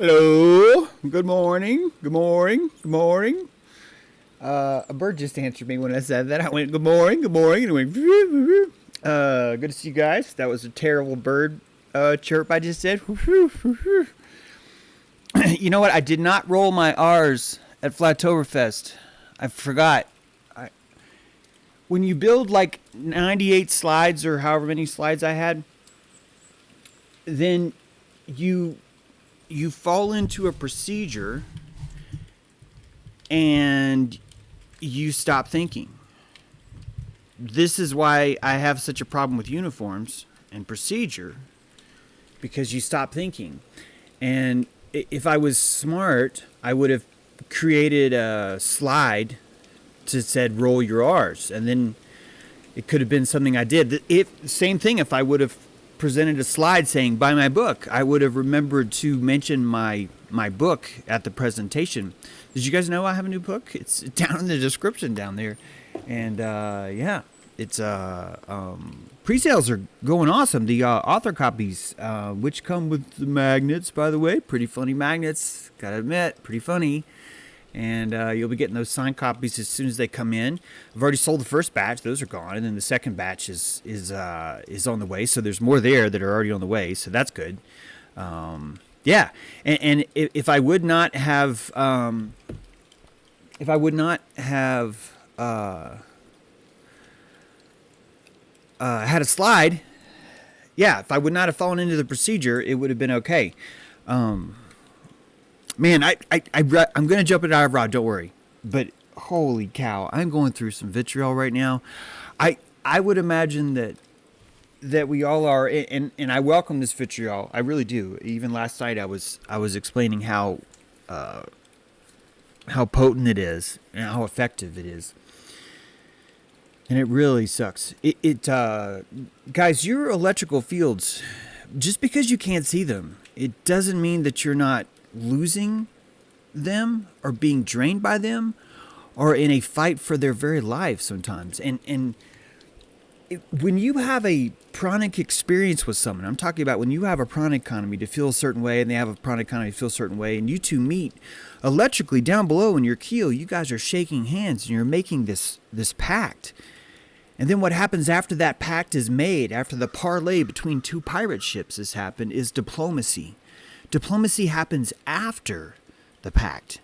Hello. Good morning. Good morning. Good morning. A bird just answered me when I said that. I went, good morning, good morning, and it went, woo, woo, woo. Good to see you guys. That was a terrible bird chirp I just did. You know what? I did not roll my R's at Flattoberfest. I forgot. When you build like 98 slides or however many slides I had, then you fall into a procedure and you stop thinking. This is why I have such a problem with uniforms and procedure, because you stop thinking. And if I was smart, I would have created a slide that said roll your R's, and then it could have been something I did. Same thing if I would have presented a slide saying buy my book, I would have remembered to mention my book at the presentation. Did you guys know I have a new book? It's down in the description down there. And yeah, it's pre-sales are going awesome. The author copies, which come with the magnets, by the way, pretty funny magnets, gotta admit, pretty funny. And you'll be getting those signed copies as soon as they come in. I've already sold the first batch; those are gone, and then the second batch is on the way. So there's more there that are already on the way. So that's good. Yeah, and if I would not have, had a slide, Yeah, if I would not have fallen into the procedure, it would have been okay. Man, I'm going to jump it out of rod, don't worry. But holy cow, I'm going through some vitriol right now. I would imagine that we all are, and I welcome this vitriol. I really do. Even last night I was explaining how potent it is and how effective it is. And it really sucks. Guys, your electrical fields, just because you can't see them, it doesn't mean that you're not losing them or being drained by them or in a fight for their very life sometimes. When you have a pranic experience with someone, I'm talking about when you have a pranic economy to feel a certain way and they have a pranic economy to feel a certain way, and you two meet electrically down below in your keel, you guys are shaking hands and you're making this pact. And then what happens after that pact is made, after the parlay between two pirate ships has happened, is diplomacy. Diplomacy happens after the pact.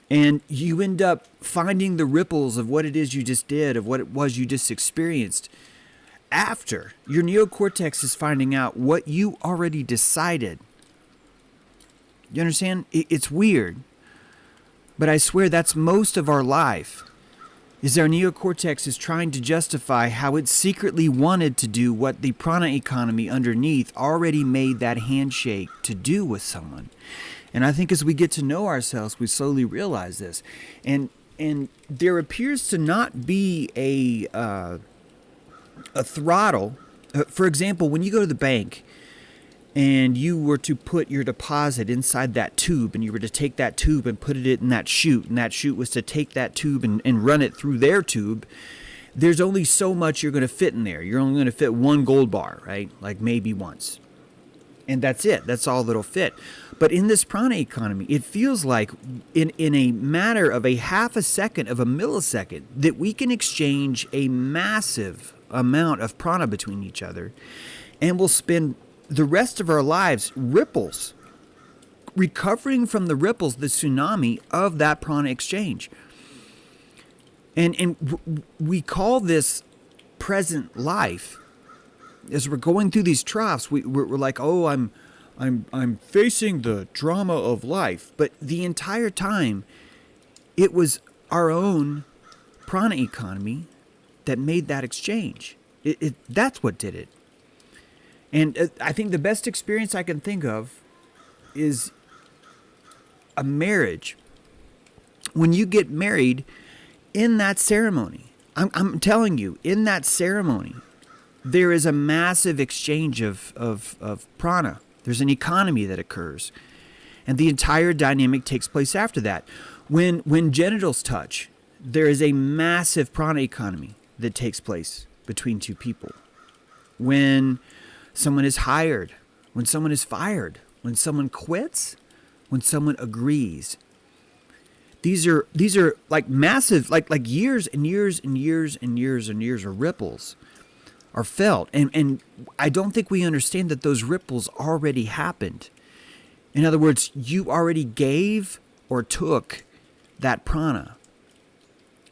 And you end up finding the ripples of what it is you just did, of what it was you just experienced, after your neocortex is finding out what you already decided. You understand? It's weird. But I swear that's most of our life. Is our neocortex is trying to justify how it secretly wanted to do what the prana economy underneath already made that handshake to do with someone. And I think as we get to know ourselves, we slowly realize this. And there appears to not be a throttle. For example, when you go to the bank and you were to put your deposit inside that tube, and you were to take that tube and put it in that chute, and that chute was to take that tube and run it through their tube, there's only so much you're going to fit in there. You're only going to fit one gold bar, right? Like maybe once. And that's it. That's all that'll fit. But in this prana economy, it feels like in a matter of a half a second, of a millisecond, that we can exchange a massive amount of prana between each other, and we'll spend the rest of our lives ripples, recovering from the ripples, the tsunami of that prana exchange. And we call this present life. As we're going through these troughs, we're like, oh, I'm facing the drama of life. But the entire time, it was our own prana economy that made that exchange. That's what did it. And I think the best experience I can think of is a marriage. When you get married, in that ceremony, I'm telling you, in that ceremony, there is a massive exchange of prana. There's an economy that occurs. And the entire dynamic takes place after that. When genitals touch, there is a massive prana economy that takes place between two people. When someone is hired, when someone is fired, when someone quits, when someone agrees. These are like massive, like years and years and years and years and years of ripples are felt. And I don't think we understand that those ripples already happened. In other words, you already gave or took that prana.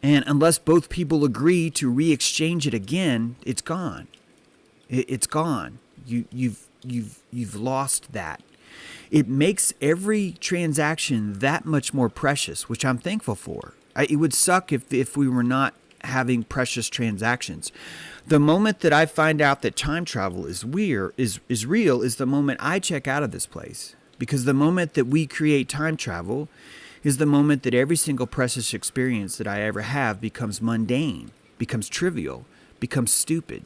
And unless both people agree to re-exchange it again, it's gone. It's gone. You've lost that. It makes every transaction that much more precious, which I'm thankful for. It would suck if we were not having precious transactions. The moment that I find out that time travel is real is the moment I check out of this place. Because the moment that we create time travel is the moment that every single precious experience that I ever have becomes mundane, becomes trivial, becomes stupid.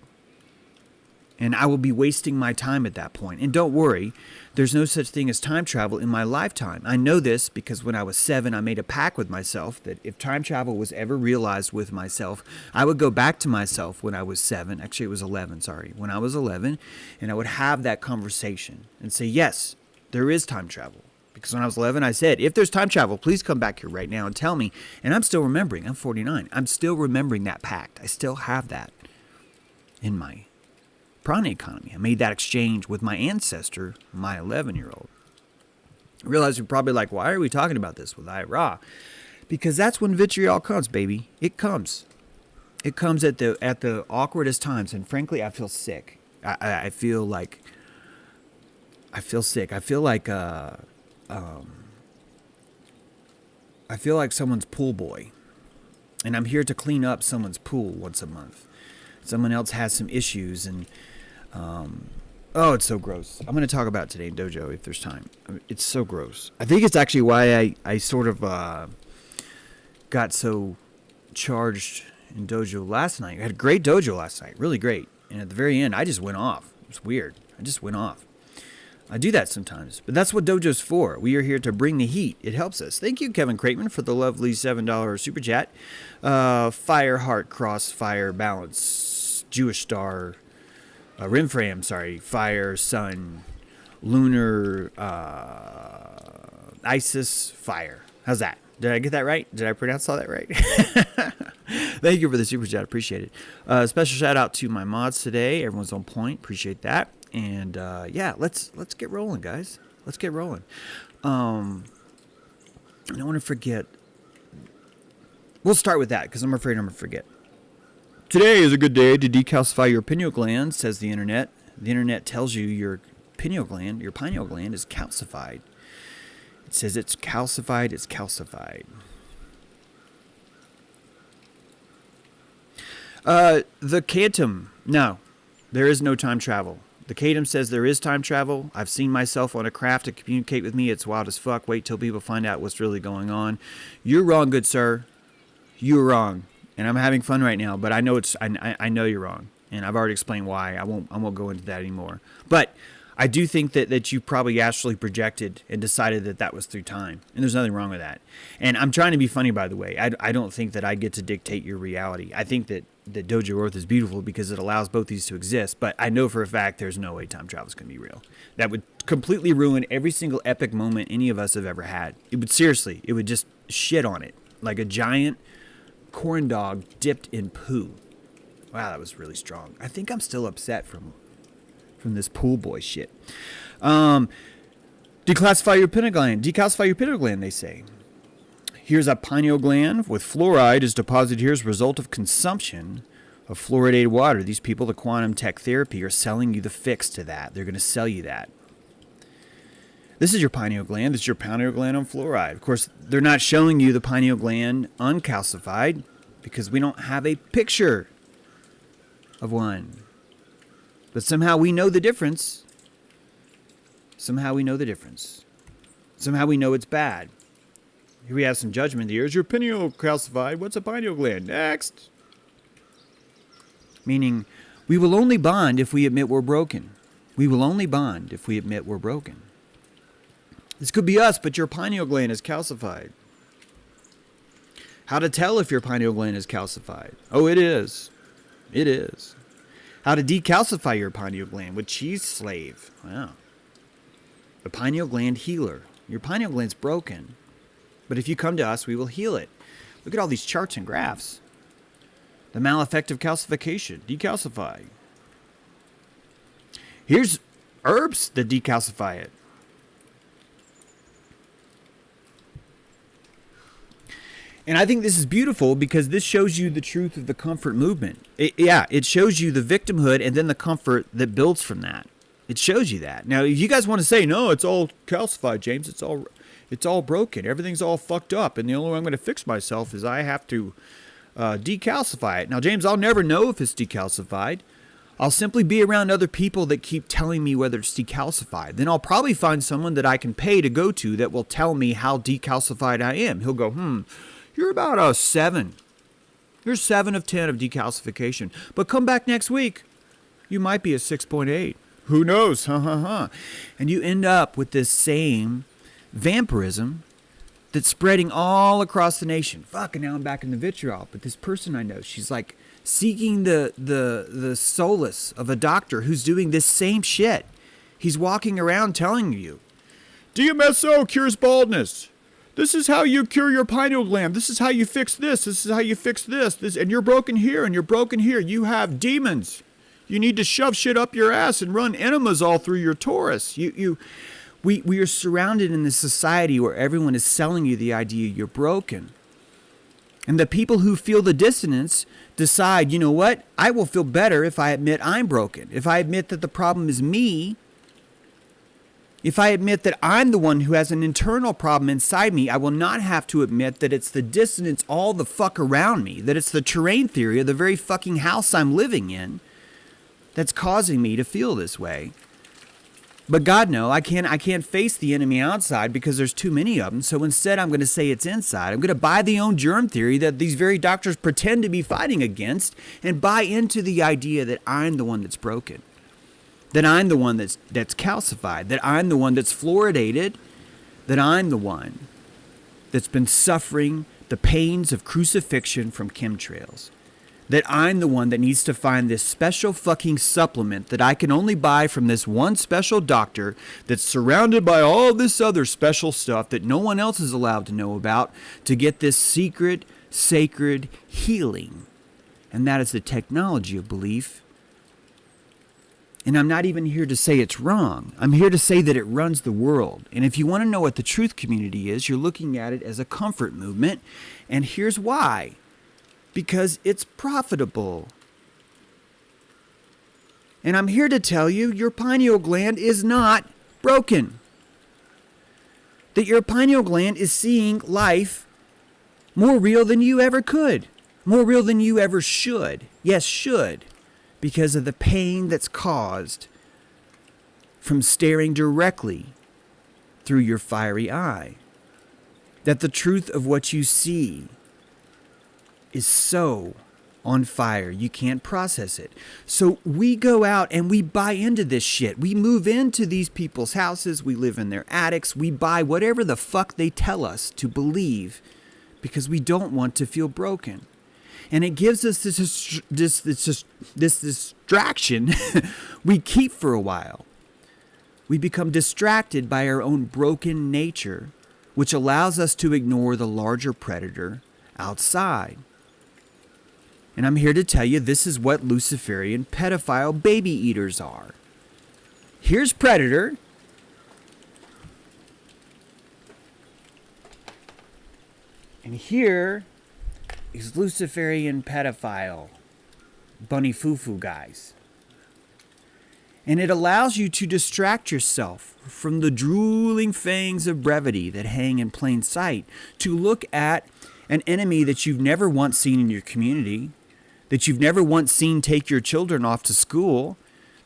And I will be wasting my time at that point. And don't worry, there's no such thing as time travel in my lifetime. I know this because when I was 7, I made a pact with myself that if time travel was ever realized with myself, I would go back to myself when I was 7. Actually, it was 11, sorry. When I was 11, and I would have that conversation and say, yes, there is time travel. Because when I was 11, I said, if there's time travel, please come back here right now and tell me. And I'm still remembering. I'm 49. I'm still remembering that pact. I still have that in my prana economy. I made that exchange with my ancestor, my 11-year-old. I realize you're probably like, why are we talking about this with Ira? Because that's when vitriol comes, baby. It comes. It comes at the awkwardest times. And frankly, I feel sick. I feel like I feel sick. I feel like someone's pool boy, and I'm here to clean up someone's pool once a month. Someone else has some issues, and oh, it's so gross. I'm going to talk about it today in Dojo if there's time. I mean, it's so gross. I think it's actually why I sort of got so charged in Dojo last night. I had a great Dojo last night, really great. And at the very end, I just went off. It's weird. I just went off. I do that sometimes, but that's what Dojo's for. We are here to bring the heat. It helps us. Thank you, Kevin Crateman, for the lovely $7 super chat. Fire, Heart, Crossfire, Balance, Jewish Star, Rimframe, sorry, Fire, Sun, Lunar, Isis, Fire. How's that? Did I get that right? Did I pronounce all that right? Thank you for the super chat. Appreciate it. Special shout out to my mods today. Everyone's on point. Appreciate that. And yeah, let's get rolling, guys. Let's get rolling. I don't want to forget. We'll start with that because I'm afraid I'm going to forget. Today is a good day to decalcify your pineal gland, says the internet. The internet tells you your pineal gland is calcified. It says it's calcified, it's calcified. The Quantum, no, there is no time travel. The Quantum says there is time travel. I've seen myself on a craft to communicate with me. It's wild as fuck. Wait till people find out what's really going on. You're wrong, good sir. You're wrong. And I'm having fun right now, but I know I know you're wrong. And I've already explained why. I won't go into that anymore. But I do think that you probably astrally projected and decided that was through time. And there's nothing wrong with that. And I'm trying to be funny, by the way. I don't think that I get to dictate your reality. I think that Dojo Earth is beautiful because it allows both these to exist. But I know for a fact there's no way time travel is going to be real. That would completely ruin every single epic moment any of us have ever had. It would just shit on it. Like a giant corn dog dipped in poo. Wow, that was really strong. I think I'm still upset from this pool boy shit. Decalcify your pineal gland, they say. Here's a pineal gland with fluoride is deposited here as a result of consumption of fluoridated water. These people, the quantum tech therapy, are selling you the fix to that. They're going to sell you that. This is your pineal gland. This is your pineal gland on fluoride. Of course, they're not showing you the pineal gland uncalcified because we don't have a picture of one. But somehow we know the difference. Somehow we know it's bad. Here we have some judgment here. Is your pineal calcified? What's a pineal gland? Next. Meaning, we will only bond if we admit we're broken. We will only bond if we admit we're broken. This could be us, but your pineal gland is calcified. How to tell if your pineal gland is calcified? Oh, it is. It is. How to decalcify your pineal gland with Cheese Slave. Wow. The pineal gland healer. Your pineal gland's broken. But if you come to us, we will heal it. Look at all these charts and graphs. The maleffective calcification. Decalcify. Here's herbs that decalcify it. And I think this is beautiful because this shows you the truth of the comfort movement. It shows you the victimhood and then the comfort that builds from that. It shows you that. Now, if you guys want to say, no, it's all calcified, James. It's all broken. Everything's all fucked up. And the only way I'm going to fix myself is I have to decalcify it. Now, James, I'll never know if it's decalcified. I'll simply be around other people that keep telling me whether it's decalcified. Then I'll probably find someone that I can pay to go to that will tell me how decalcified I am. He'll go, you're about a 7. You're 7 of 10 of decalcification. But come back next week. You might be a 6.8. Who knows? And you end up with this same vampirism that's spreading all across the nation. Fuck, and now I'm back in the vitriol. But this person I know, she's like seeking the solace of a doctor who's doing this same shit. He's walking around telling you, DMSO cures baldness. This is how you cure your pineal gland. This is how you fix this. This is how you fix this. And you're broken here and you're broken here. You have demons. You need to shove shit up your ass and run enemas all through your torus. We are surrounded in this society where everyone is selling you the idea you're broken. And the people who feel the dissonance decide, you know what? I will feel better if I admit I'm broken. If I admit that the problem is me. If I admit that I'm the one who has an internal problem inside me, I will not have to admit that it's the dissonance all the fuck around me, that it's the terrain theory of the very fucking house I'm living in that's causing me to feel this way. But God, no, I can't face the enemy outside because there's too many of them. So instead, I'm going to say it's inside. I'm going to buy the own germ theory that these very doctors pretend to be fighting against and buy into the idea that I'm the one that's broken, that I'm the one that's calcified, that I'm the one that's fluoridated, that I'm the one that's been suffering the pains of crucifixion from chemtrails. That I'm the one that needs to find this special fucking supplement that I can only buy from this one special doctor that's surrounded by all this other special stuff that no one else is allowed to know about to get this secret, sacred healing. And that is the technology of belief. And I'm not even here to say it's wrong. I'm here to say that it runs the world. And if you want to know what the truth community is, you're looking at it as a comfort movement. And here's why. Because it's profitable. And I'm here to tell you your pineal gland is not broken. That your pineal gland is seeing life more real than you ever could. More real than you ever should. Yes, should. Because of the pain that's caused from staring directly through your fiery eye. That the truth of what you see is so on fire, you can't process it. So we go out and we buy into this shit. We move into these people's houses. We live in their attics. We buy whatever the fuck they tell us to believe because we don't want to feel broken. And it gives us this distraction we keep for a while. We become distracted by our own broken nature, which allows us to ignore the larger predator outside. And I'm here to tell you this is what Luciferian pedophile baby eaters are. Here's Predator. And here is Luciferian pedophile bunny foo-foo guys. And it allows you to distract yourself from the drooling fangs of brevity that hang in plain sight to look at an enemy that you've never once seen in your community, that you've never once seen take your children off to school,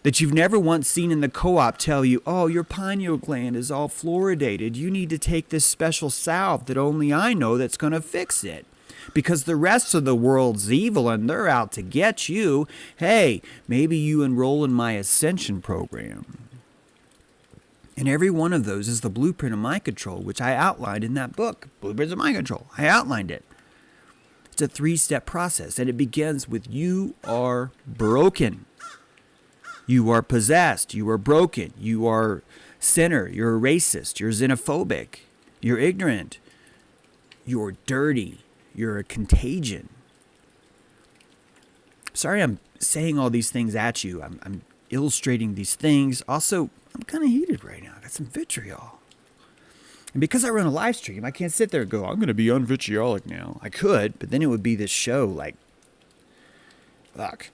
that you've never once seen in the co-op tell you, oh, your pineal gland is all fluoridated. You need to take this special salve that only I know that's going to fix it. Because the rest of the world's evil and they're out to get you. Hey, maybe you enroll in my Ascension program. And every one of those is the blueprint of mind control, which I outlined in that book, Blueprints of Mind Control. I outlined it. It's a 3-step process, and it begins with you are broken. You are possessed. You are broken. You are sinner. You're a racist. You're xenophobic. You're ignorant. You're dirty. You're a contagion. Sorry I'm saying all these things at you. I'm illustrating these things. Also, I'm kind of heated right now. I got some vitriol. And because I run a live stream, I can't sit there and go, I'm going to be unvitriolic now. I could, but then it would be this show like, fuck.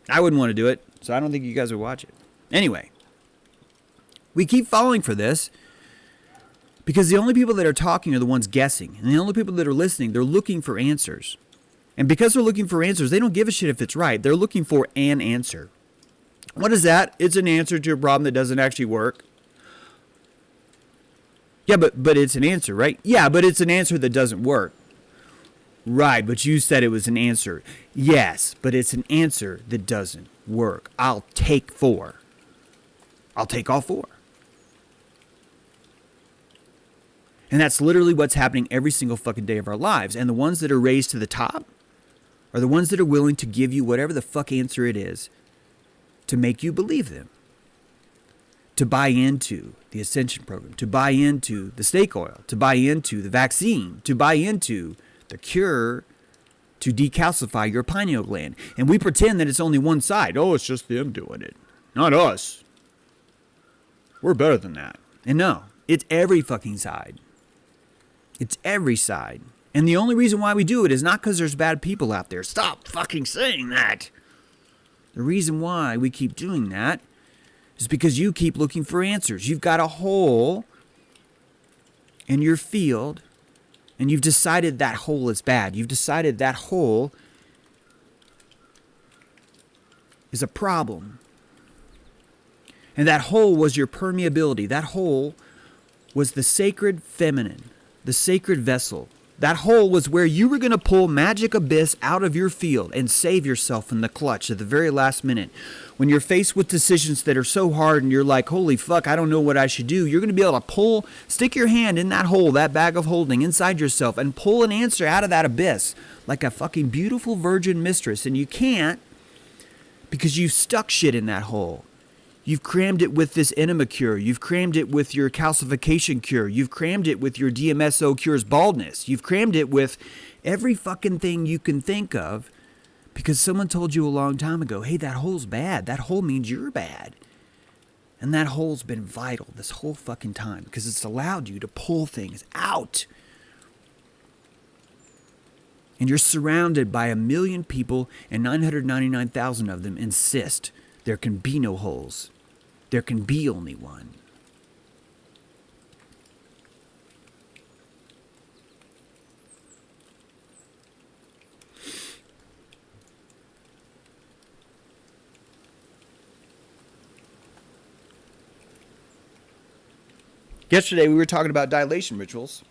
I wouldn't want to do it, so I don't think you guys would watch it. Anyway, we keep falling for this because the only people that are talking are the ones guessing. And the only people that are listening, they're looking for answers. And because they're looking for answers, they don't give a shit if it's right. They're looking for an answer. What is that? It's an answer to a problem that doesn't actually work. Yeah, but it's an answer, right? Yeah, but it's an answer that doesn't work. Right, but you said it was an answer. Yes, but it's an answer that doesn't work. I'll take 4. I'll take all 4. And that's literally what's happening every single fucking day of our lives. And the ones that are raised to the top are the ones that are willing to give you whatever the fuck answer it is to make you believe them. To buy into the Ascension program, to buy into the snake oil, to buy into the vaccine, to buy into the cure to decalcify your pineal gland. And we pretend that it's only one side. Oh, it's just them doing it. Not us. We're better than that. And no, it's every fucking side. It's every side. And the only reason why we do it is not because there's bad people out there. Stop fucking saying that. The reason why we keep doing that is because you keep looking for answers. You've got a hole in your field, and you've decided that hole is bad. You've decided that hole is a problem. And that hole was your permeability. That hole was the sacred feminine, the sacred vessel. That hole was where you were going to pull magic abyss out of your field and save yourself in the clutch at the very last minute. When you're faced with decisions that are so hard and you're like, holy fuck, I don't know what I should do. You're going to be able to stick your hand in that hole, that bag of holding inside yourself and pull an answer out of that abyss like a fucking beautiful virgin mistress. And you can't because you've stuck shit in that hole. You've crammed it with this enema cure. You've crammed it with your calcification cure. You've crammed it with your DMSO cures baldness. You've crammed it with every fucking thing you can think of because someone told you a long time ago, hey, that hole's bad. That hole means you're bad. And that hole's been vital this whole fucking time because it's allowed you to pull things out. And you're surrounded by 1 million people and 999,000 of them insist there can be no holes. There can be only one. Yesterday we were talking about dilation rituals.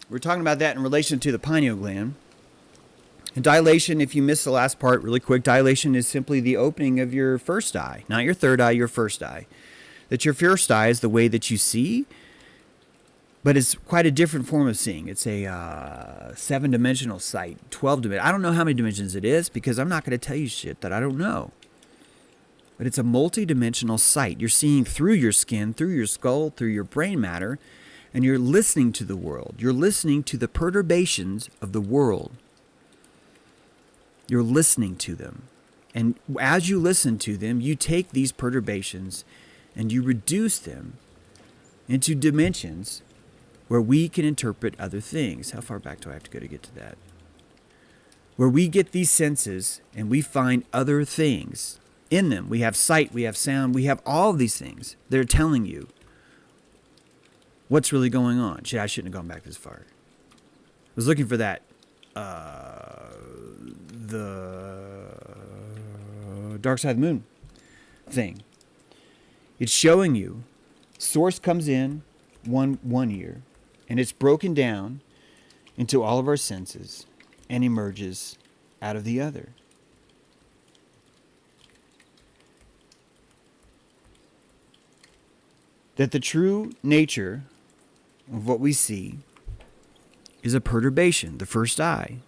We were talking about that in relation to the pineal gland. And dilation, if you missed the last part really quick, dilation is simply the opening of your first eye. Not your third eye, your first eye. That your first eye is the way that you see, but it's quite a different form of seeing. It's a 7-dimensional sight, 12-dimensional. I don't know how many dimensions it is because I'm not going to tell you shit that I don't know. But it's a multi-dimensional sight. You're seeing through your skin, through your skull, through your brain matter, and you're listening to the world. You're listening to the perturbations of the world. You're listening to them. And as you listen to them, you take these perturbations and you reduce them into dimensions where we can interpret other things. How far back do I have to go to get to that? Where we get these senses and we find other things in them. We have sight, we have sound, we have all of these things. They're telling you what's really going on. I shouldn't have gone back this far. I was looking for that. The Dark Side of the Moon thing. It's showing you source comes in one ear and it's broken down into all of our senses and emerges out of the other. That the true nature of what we see is a perturbation, the first eye.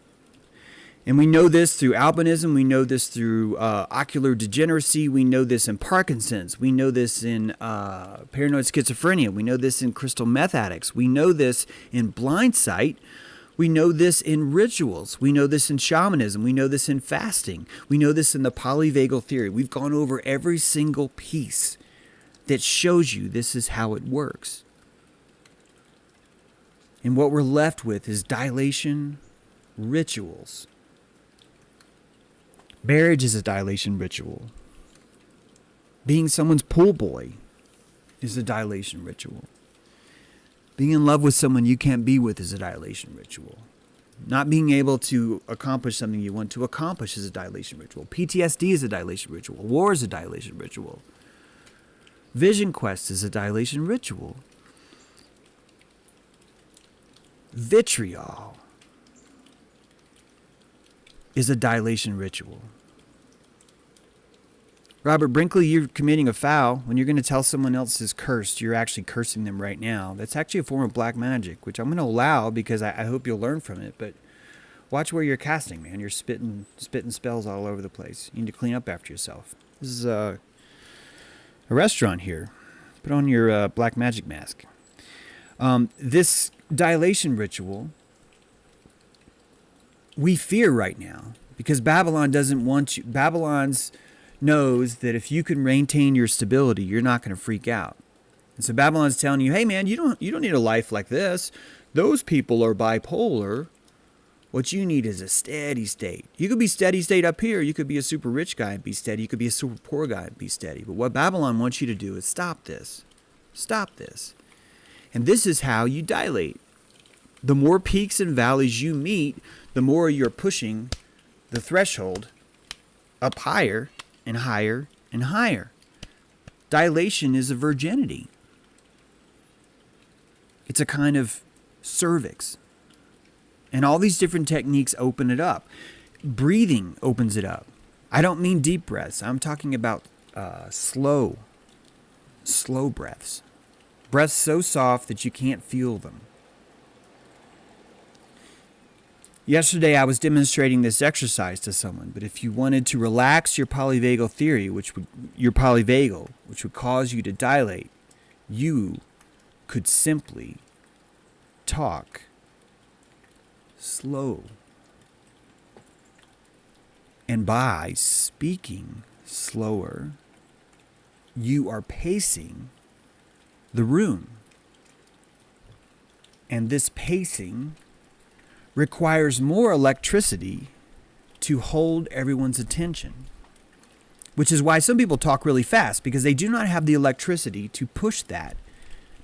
And we know this through albinism, we know this through ocular degeneracy, we know this in Parkinson's, we know this in paranoid schizophrenia, we know this in crystal meth addicts, we know this in Blindsight, we know this in rituals, we know this in shamanism, we know this in fasting, we know this in the polyvagal theory. We've gone over every single piece that shows you this is how it works. And what we're left with is dilation rituals. Marriage is a dilation ritual. Being someone's pool boy is a dilation ritual. Being in love with someone you can't be with is a dilation ritual. Not being able to accomplish something you want to accomplish is a dilation ritual. PTSD is a dilation ritual. War is a dilation ritual. Vision quest is a dilation ritual. Vitriol is a dilation ritual. Robert Brinkley, you're committing a foul. When you're going to tell someone else is cursed, you're actually cursing them right now. That's actually a form of black magic, which I'm going to allow because I hope you'll learn from it. But watch where you're casting, man. You're spitting spells all over the place. You need to clean up after yourself. This is a restaurant here. Put on your black magic mask. This dilation ritual we fear right now because Babylon doesn't want you. Babylon's knows that if you can maintain your stability, you're not going to freak out. And so Babylon's telling you, hey man, you don't need a life like this. those people are bipolar. What you need is a steady state. You could be steady state up here. You could be a super rich guy and be steady. You could be a super poor guy and be steady. But what Babylon wants you to do is stop this. Stop this. And this is how you dilate. The more peaks and valleys you meet, the more you're pushing the threshold up higher and higher and higher. Dilation is a virginity. It's a kind of cervix. And all these different techniques open it up. Breathing opens it up. I don't mean deep breaths. I'm talking about slow breaths. Breaths so soft that you can't feel them. Yesterday I was demonstrating this exercise to someone, but if you wanted to relax your polyvagal theory, which would cause you to dilate, you could simply talk slow. And by speaking slower, you are pacing the room. And this pacing requires more electricity to hold everyone's attention. Which is why some people talk really fast, because they do not have the electricity to push that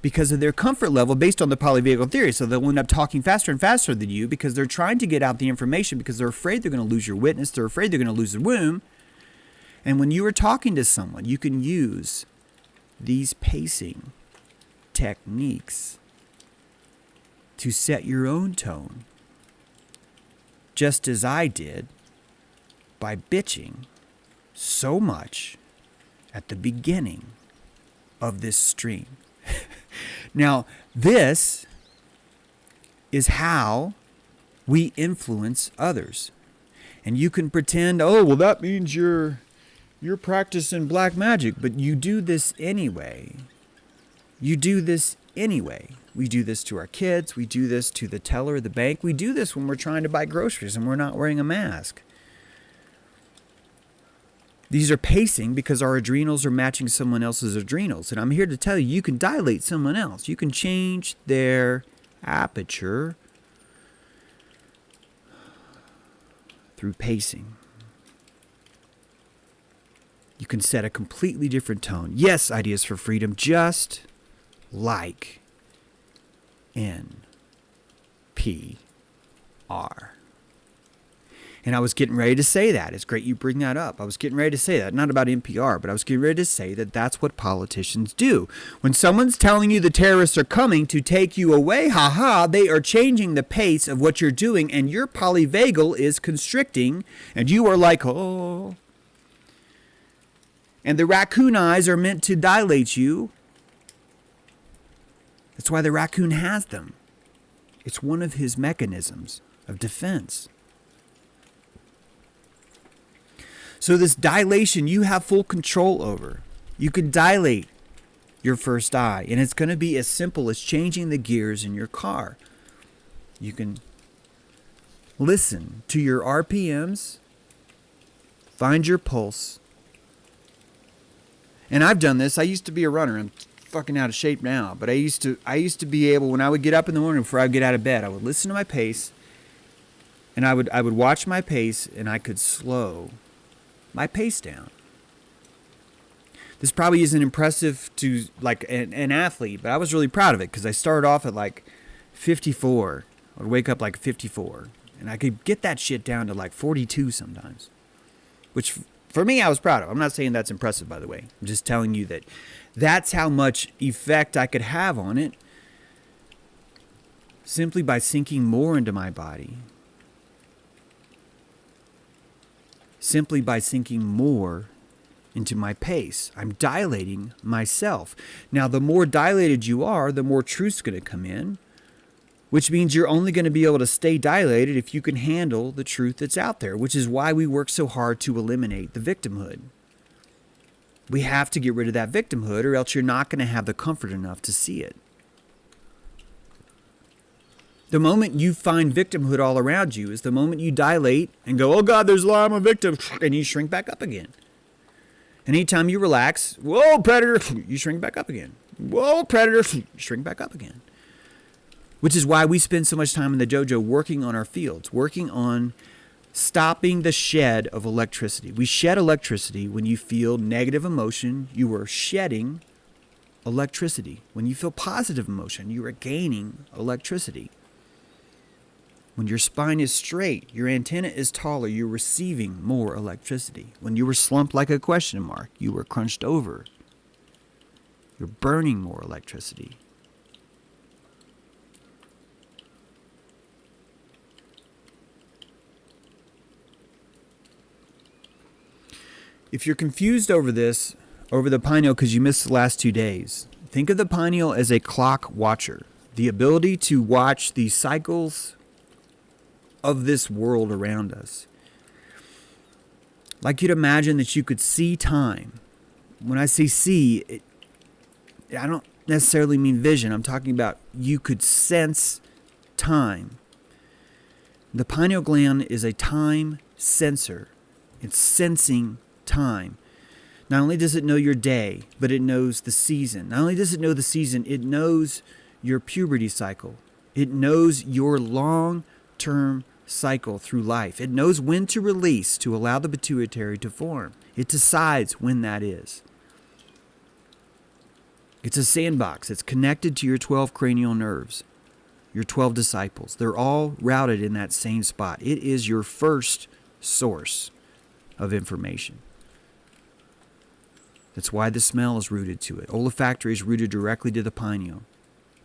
because of their comfort level based on the polyvagal theory. So they'll end up talking faster and faster than you because they're trying to get out the information because they're afraid they're going to lose your witness. They're afraid they're going to lose the womb. And when you are talking to someone, you can use these pacing techniques to set your own tone, just as I did by bitching so much at the beginning of this stream. Now, this is how we influence others. And you can pretend, oh, well, that means you're practicing black magic, but you do this anyway. You do this anyway. We do this to our kids. We do this to the teller at the bank. We do this when we're trying to buy groceries and we're not wearing a mask. These are pacing because our adrenals are matching someone else's adrenals. And I'm here to tell you, you can dilate someone else. You can change their aperture through pacing. You can set a completely different tone. Yes, ideas for freedom, just like NPR. And I was getting ready to say that. It's great you bring that up. I was getting ready to say that. Not about NPR, but I was getting ready to say that that's what politicians do. When someone's telling you the terrorists are coming to take you away, they are changing the pace of what you're doing, and your polyvagal is constricting, and you are like, oh. And the raccoon eyes are meant to dilate you. That's why the raccoon has them. It's one of his mechanisms of defense. So this dilation you have full control over. You can dilate your first eye, and it's going to be as simple as changing the gears in your car. You can listen to your RPMs, find your pulse. And I've done this. I used to be a runner. I'm fucking out of shape now, but I used to be able, when I would get up in the morning before I would get out of bed, I would listen to my pace, and I would watch my pace, and I could slow my pace down. This probably isn't impressive to like an athlete, but I was really proud of it because I started off at like 54. I would wake up like 54, and I could get that shit down to like 42 sometimes, which for me I was proud of. I'm not saying that's impressive, by the way. I'm just telling you that that's how much effect I could have on it simply by sinking more into my body. Simply by sinking more into my pace. I'm dilating myself. Now, the more dilated you are, the more truth's going to come in, which means you're only going to be able to stay dilated if you can handle the truth that's out there, which is why we work so hard to eliminate the victimhood. We have to get rid of that victimhood, or else you're not going to have the comfort enough to see it. The moment you find victimhood all around you is the moment you dilate and go, oh God, there's a lie, I'm a victim, and you shrink back up again. And anytime you relax, whoa, predator, you shrink back up again. Whoa, predator, you shrink back up again. which is why we spend so much time in the dojo working on our fields, working on stopping the shed of electricity. We shed electricity when you feel negative emotion. You are shedding electricity. When you feel positive emotion, you are gaining electricity. When your spine is straight, your antenna is taller, you're receiving more electricity. When you were slumped like a question mark, you were crunched over. You're burning more electricity. If you're confused over this, over the pineal because you missed the last 2 days, think of the pineal as a clock watcher. The ability to watch the cycles of this world around us. Like you'd imagine that you could see time. When I say see, I don't necessarily mean vision. I'm talking about you could sense time. The pineal gland is a time sensor. It's sensing time. Not only does it know your day, but it knows the season. Not only does it know the season, it knows your puberty cycle. It knows your long-term cycle through life. It knows when to release to allow the pituitary to form. It decides when that is. It's a sandbox. It's connected to your 12 cranial nerves, your 12 disciples. They're all routed in that same spot. It is your first source of information. That's why the smell is rooted to it. Olfactory is rooted directly to the pineal.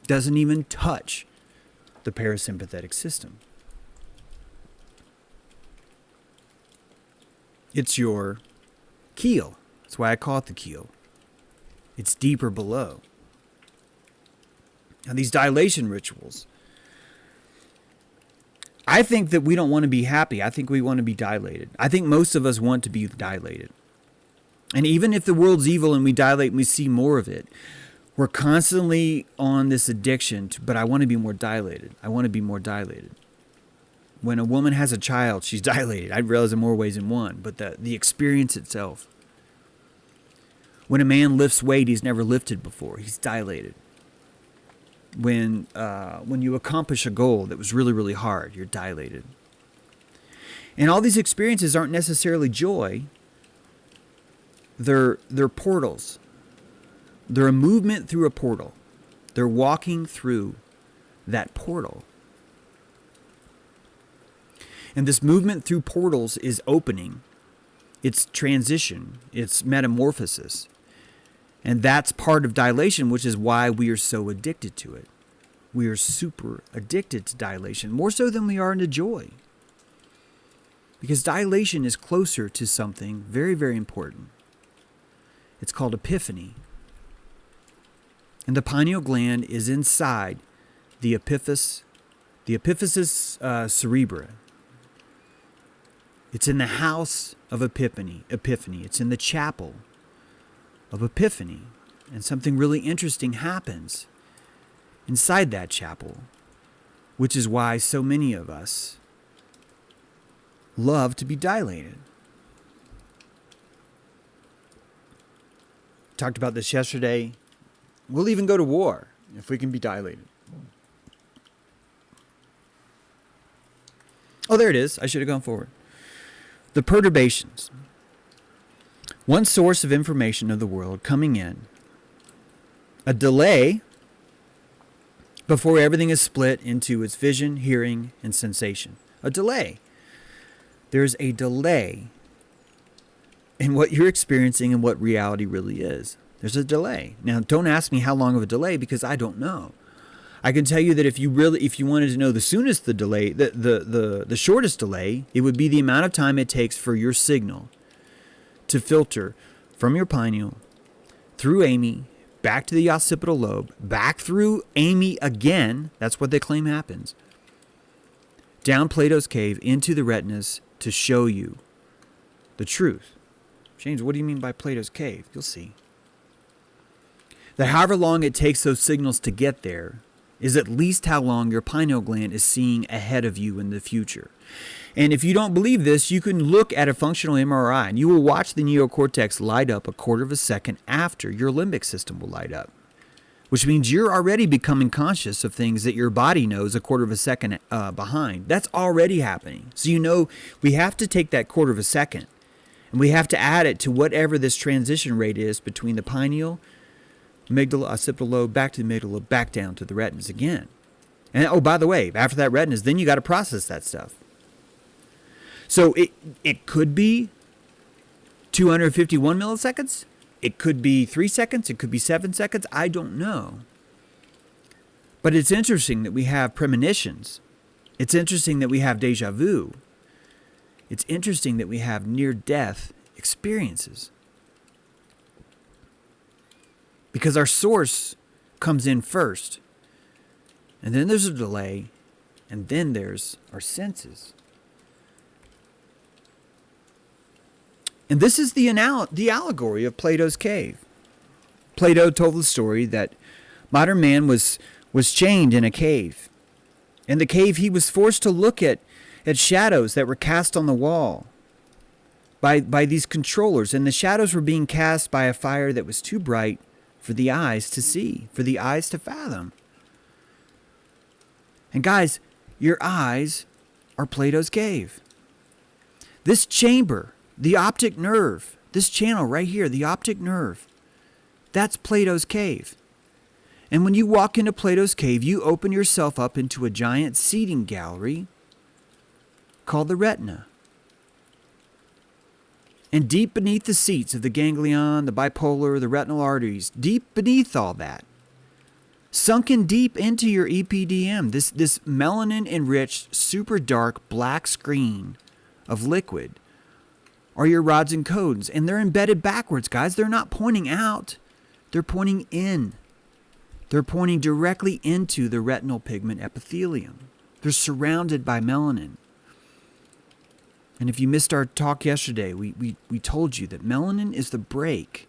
Doesn't even touch the parasympathetic system. It's your keel. That's why I call it the keel. It's deeper below. Now, these dilation rituals, I think that we don't want to be happy. I think we want to be dilated. I think most of us want to be dilated. And even if the world's evil and we dilate and we see more of it, we're constantly on this addiction to, but I want to be more dilated. I want to be more dilated. When a woman has a child, she's dilated. I realize in more ways than one, but the experience itself. When a man lifts weight he's never lifted before, he's dilated. When you accomplish a goal that was really, really hard, you're dilated. And all these experiences aren't necessarily joy. They're portals. They're a movement through a portal. They're walking through that portal. And this movement through portals is opening. It's transition. It's metamorphosis. And that's part of dilation, which is why we are so addicted to it. We are super addicted to dilation, more so than we are into joy. Because dilation is closer to something very, very important. It's called epiphany. And the pineal gland is inside the epiphysis cerebra. It's in the house of epiphany. It's in the chapel of epiphany. And something really interesting happens inside that chapel, which is why so many of us love to be dilated. Talked about this yesterday. We'll even go to war if we can be dilated. Oh, there it is. I should have gone forward. The perturbations. One source of information of the world coming in. A delay before everything is split into its vision, hearing, and sensation. A delay. There's a delay in what you're experiencing and what reality really is. There's a delay. Now, don't ask me how long of a delay because I don't know. I can tell you that if you wanted to know the soonest the delay, the shortest delay, it would be the amount of time it takes for your signal to filter from your pineal, through Amy, back to the occipital lobe, back through Amy again. That's what they claim happens. Down Plato's cave into the retinas to show you the truth. James, what do you mean by Plato's cave? You'll see. That however long it takes those signals to get there is at least how long your pineal gland is seeing ahead of you in the future. And if you don't believe this, you can look at a functional MRI and you will watch the neocortex light up a quarter of a second after your limbic system will light up. which means you're already becoming conscious of things that your body knows a quarter of a second behind. That's already happening. So we have to take that quarter of a second, and we have to add it to whatever this transition rate is between the pineal, amygdala, occipital lobe, back to the amygdala, back down to the retinas again. And oh, by the way, after that retinas, then you got to process that stuff. So it could be 251 milliseconds. It could be 3 seconds. It could be 7 seconds. I don't know. But it's interesting that we have premonitions. It's interesting that we have deja vu. It's interesting that we have near-death experiences. Because our source comes in first. And then there's a delay. And then there's our senses. And this is the allegory of Plato's cave. Plato told the story that modern man was chained in a cave. In the cave, he was forced to look at shadows that were cast on the wall by these controllers. And the shadows were being cast by a fire that was too bright for the eyes to see, for the eyes to fathom. And guys, your eyes are Plato's cave. This chamber, the optic nerve, this channel right here, the optic nerve, that's Plato's cave. And when you walk into Plato's cave, you open yourself up into a giant seating gallery called the retina. And deep beneath the seats of the ganglion, the bipolar, the retinal arteries, deep beneath all that, sunken deep into your epithelium, this melanin-enriched, super dark black screen of liquid, are your rods and cones. And they're embedded backwards, guys. They're not pointing out. They're pointing in. They're pointing directly into the retinal pigment epithelium. They're surrounded by melanin. And if you missed our talk yesterday, we told you that melanin is the brake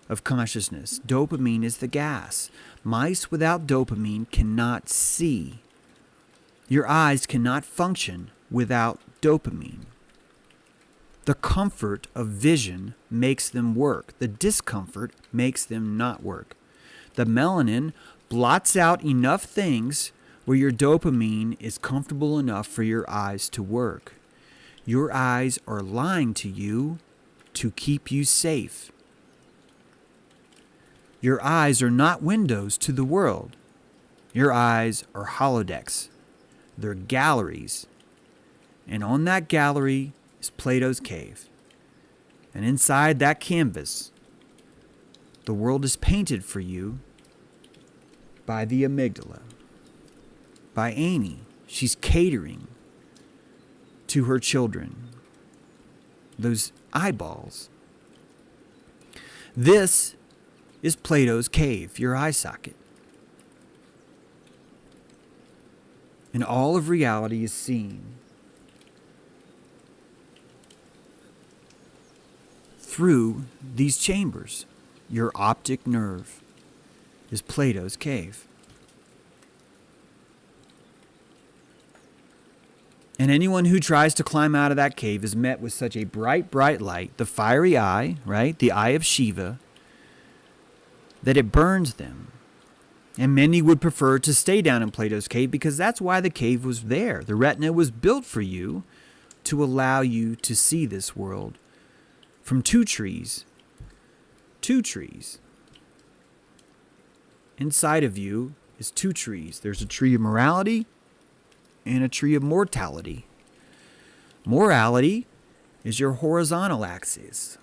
of consciousness. Dopamine is the gas. Mice without dopamine cannot see. Your eyes cannot function without dopamine. The comfort of vision makes them work. The discomfort makes them not work. The melanin blots out enough things where your dopamine is comfortable enough for your eyes to work. Your eyes are lying to you to keep you safe. Your eyes are not windows to the world. Your eyes are holodecks. They're galleries. And on that gallery is Plato's cave. And inside that canvas, the world is painted for you by the amygdala, by Amy. She's catering to her children, those eyeballs. This is Plato's cave, your eye socket. And all of reality is seen through these chambers. Your optic nerve is Plato's cave. And anyone who tries to climb out of that cave is met with such a bright, bright light, the fiery eye, right? The eye of Shiva, that it burns them. And many would prefer to stay down in Plato's cave because that's why the cave was there. The retina was built for you to allow you to see this world from two trees. Two trees. Inside of you is two trees. There's a tree of morality and a tree of mortality. Morality is your horizontal axis.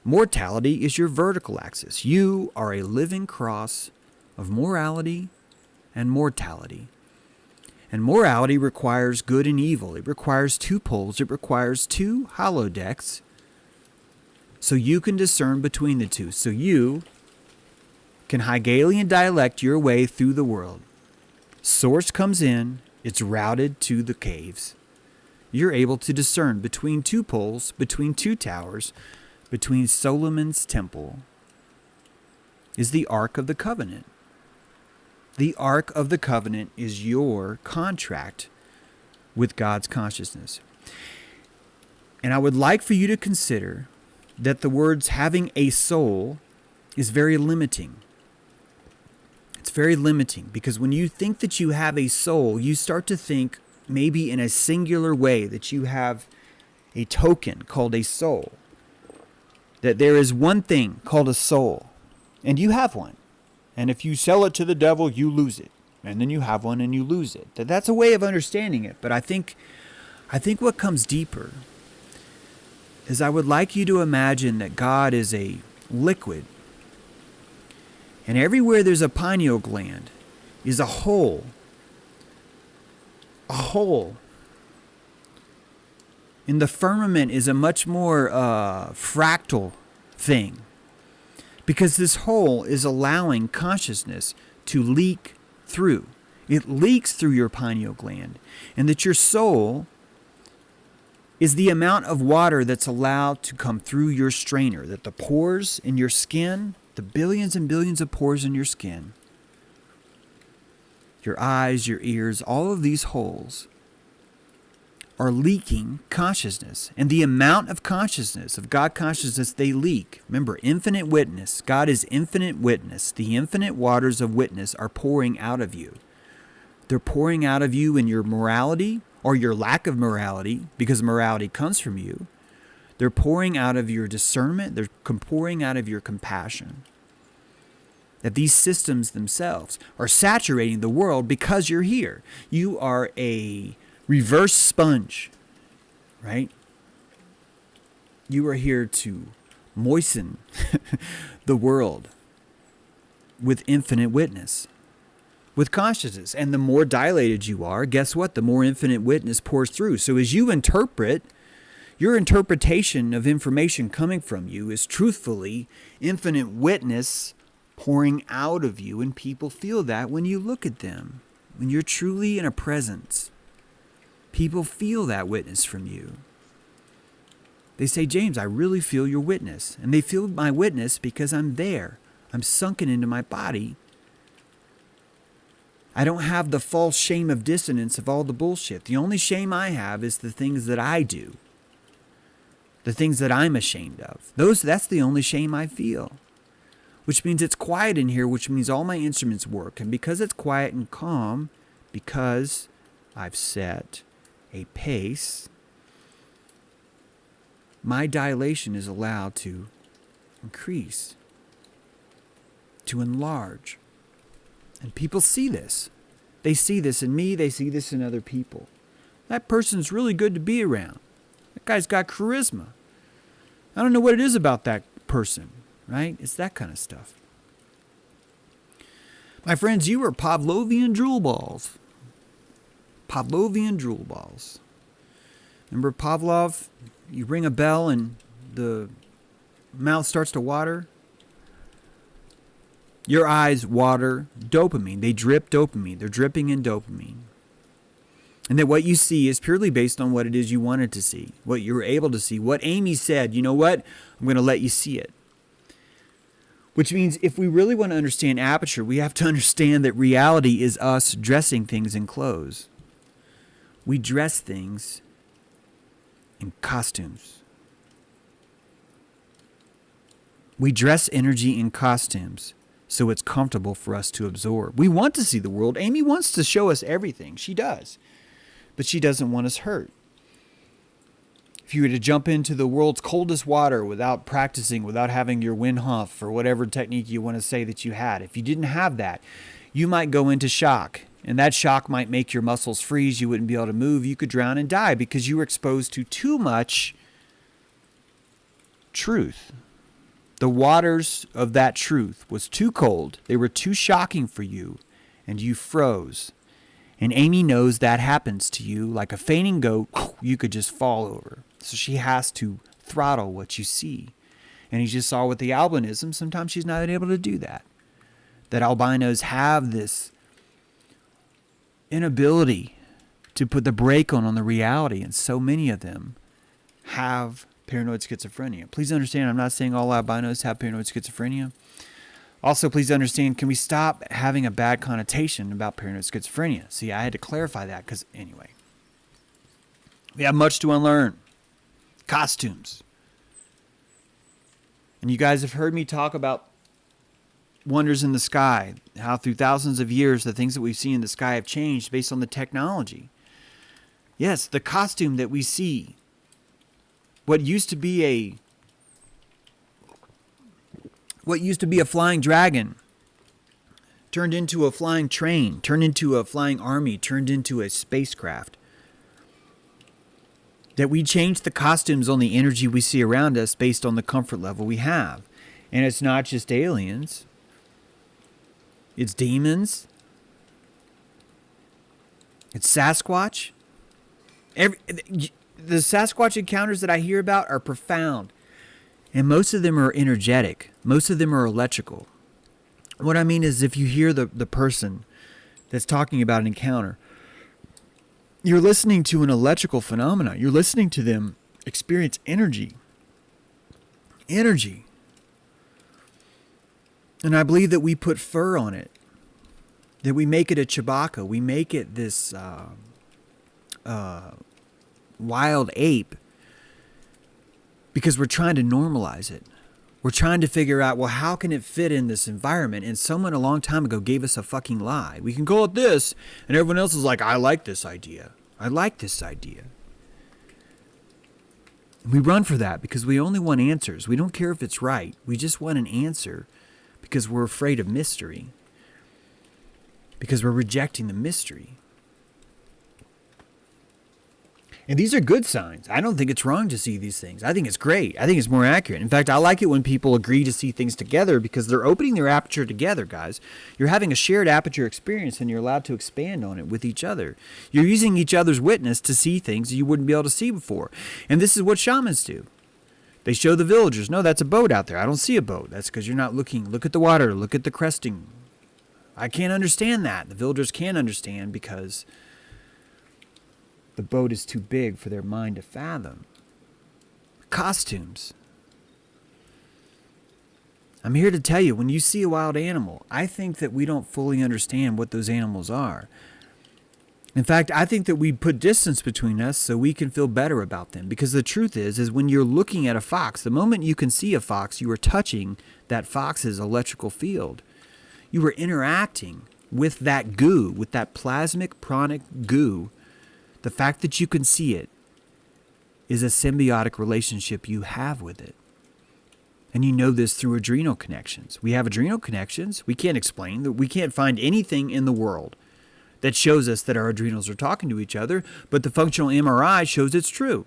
Mortality is your vertical axis. You are a living cross of morality and mortality. And morality requires good and evil. It requires two poles. It requires two holodecks so you can discern between the two. So you can Hegelian dialect your way through the world. Source comes in. It's routed to the caves. You're able to discern between two poles, between two towers, between Solomon's temple is the Ark of the Covenant. The Ark of the Covenant is your contract with God's consciousness. And I would like for you to consider that the words having a soul is very limiting. It's very limiting because when you think that you have a soul, you start to think maybe in a singular way that you have a token called a soul. That there is one thing called a soul, and you have one. And if you sell it to the devil, you lose it. And then you have one and you lose it. That's a way of understanding it. But I think what comes deeper is I would like you to imagine that God is a liquid. And everywhere there's a pineal gland is a hole. A hole. And the firmament is a much more fractal thing. Because this hole is allowing consciousness to leak through. It leaks through your pineal gland. And that your soul is the amount of water that's allowed to come through your strainer. That the pores in your skin, the billions and billions of pores in your skin, your eyes, your ears, all of these holes are leaking consciousness. And the amount of consciousness, of God consciousness, they leak. Remember, infinite witness. God is infinite witness. The infinite waters of witness are pouring out of you. They're pouring out of you in your morality or your lack of morality, because morality comes from you. They're pouring out of your discernment. They're pouring out of your compassion. That these systems themselves are saturating the world because you're here. You are a reverse sponge, right? You are here to moisten the world with infinite witness, with consciousness. And the more dilated you are, guess what? The more infinite witness pours through. So as you interpret, your interpretation of information coming from you is truthfully infinite witness pouring out of you. And people feel that when you look at them, when you're truly in a presence. People feel that witness from you. They say, James, I really feel your witness. And they feel my witness because I'm there. I'm sunken into my body. I don't have the false shame of dissonance of all the bullshit. The only shame I have is the things that I do. The things that I'm ashamed of. That's the only shame I feel. Which means it's quiet in here, which means all my instruments work. And because it's quiet and calm, because I've set a pace, my dilation is allowed to increase, to enlarge. And people see this. They see this in me, they see this in other people. That person's really good to be around. That guy's got charisma. I don't know what it is about that person, right? It's that kind of stuff. My friends, you are Pavlovian drool balls. Pavlovian drool balls. Remember Pavlov? You ring a bell and the mouth starts to water. Your eyes water dopamine. They drip dopamine. They're dripping in dopamine. And that what you see is purely based on what it is you wanted to see, what you were able to see, what Amy said, you know what? I'm going to let you see it. Which means if we really want to understand aperture, we have to understand that reality is us dressing things in clothes. We dress things in costumes. We dress energy in costumes so it's comfortable for us to absorb. We want to see the world. Amy wants to show us everything. She does. But she doesn't want us hurt. If you were to jump into the world's coldest water without practicing, without having your Wim Hof or whatever technique you want to say that you had, if you didn't have that, you might go into shock. And that shock might make your muscles freeze. You wouldn't be able to move. You could drown and die because you were exposed to too much truth. The waters of that truth was too cold. They were too shocking for you, and you froze. And Amy knows that happens to you. Like a fainting goat, you could just fall over. So she has to throttle what you see. And you just saw with the albinism, sometimes she's not able to do that. That albinos have this inability to put the brake on the reality, and so many of them have paranoid schizophrenia. Please understand, I'm not saying all albinos have paranoid schizophrenia. Also, please understand, can we stop having a bad connotation about paranoid schizophrenia? See, I had to clarify that because, anyway, we have much to unlearn. Costumes. And you guys have heard me talk about wonders in the sky, how through thousands of years the things that we've seen in the sky have changed based on the technology. Yes, the costume that we see, what used to be a flying dragon turned into a flying train, turned into a flying army, turned into a spacecraft. That we change the costumes on the energy we see around us based on the comfort level we have. And it's not just aliens. It's demons. It's Sasquatch. The Sasquatch encounters that I hear about are profound. And most of them are energetic. Most of them are electrical. What I mean is if you hear the person that's talking about an encounter, you're listening to an electrical phenomena. You're listening to them experience energy. Energy. And I believe that we put fur on it. That we make it a Chewbacca. We make it this wild ape because we're trying to normalize it. We're trying to figure out, well, how can it fit in this environment? And someone a long time ago gave us a fucking lie. We can call it this, and everyone else is like, I like this idea. I like this idea. We run for that because we only want answers. We don't care if it's right. We just want an answer because we're afraid of mystery. Because we're rejecting the mystery. And these are good signs. I don't think it's wrong to see these things. I think it's great. I think it's more accurate. In fact, I like it when people agree to see things together because they're opening their aperture together, guys. You're having a shared aperture experience and you're allowed to expand on it with each other. You're using each other's witness to see things you wouldn't be able to see before. And this is what shamans do. They show the villagers, no, that's a boat out there. I don't see a boat. That's because you're not looking. Look at the water. Look at the cresting. I can't understand that. The villagers can't understand because the boat is too big for their mind to fathom. Costumes. I'm here to tell you, when you see a wild animal, I think that we don't fully understand what those animals are. In fact, I think that we put distance between us so we can feel better about them. Because the truth is when you're looking at a fox, the moment you can see a fox, you are touching that fox's electrical field. You are interacting with that goo, with that plasmic pranic goo. The fact that you can see it is a symbiotic relationship you have with it. And you know this through adrenal connections. We have adrenal connections. We can't explain that. We can't find anything in the world that shows us that our adrenals are talking to each other, but the functional MRI shows it's true.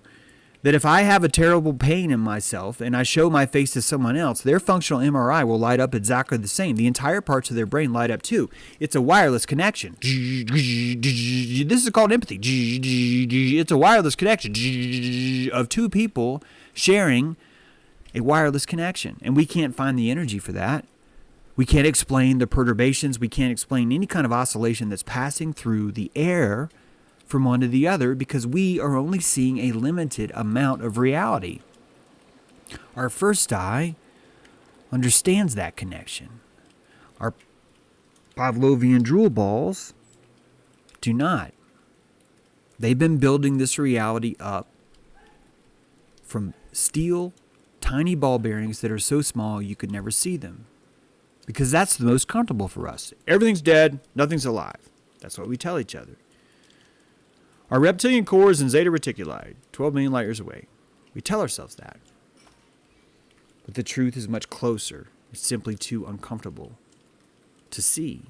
That if I have a terrible pain in myself and I show my face to someone else, their functional MRI will light up exactly the same. The entire parts of their brain light up too. It's a wireless connection. This is called empathy. It's a wireless connection of two people sharing a wireless connection. And we can't find the energy for that. We can't explain the perturbations. We can't explain any kind of oscillation that's passing through the air from one to the other because we are only seeing a limited amount of reality. Our first eye understands that connection. Our Pavlovian drool balls do not. They've been building this reality up from steel, tiny ball bearings that are so small you could never see them. Because that's the most comfortable for us. Everything's dead, nothing's alive. That's what we tell each other. Our reptilian core is in Zeta Reticuli, 12 million light years away. We tell ourselves that. But the truth is much closer. It's simply too uncomfortable to see.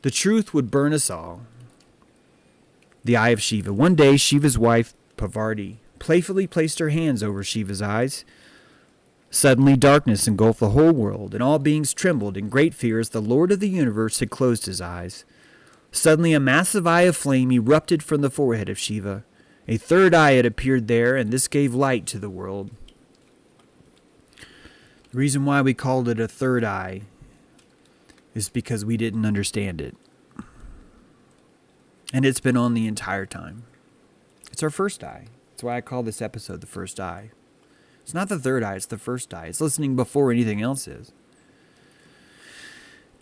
The truth would burn us all. The eye of Shiva. One day, Shiva's wife, Parvati, playfully placed her hands over Shiva's eyes. Suddenly, darkness engulfed the whole world, and all beings trembled in great fear as the Lord of the universe had closed his eyes. Suddenly, a massive eye of flame erupted from the forehead of Shiva. A third eye had appeared there, and this gave light to the world. The reason why we called it a third eye is because we didn't understand it. And it's been on the entire time. It's our first eye. That's why I call this episode the first eye. It's not the third eye, it's the first eye. It's listening before anything else is.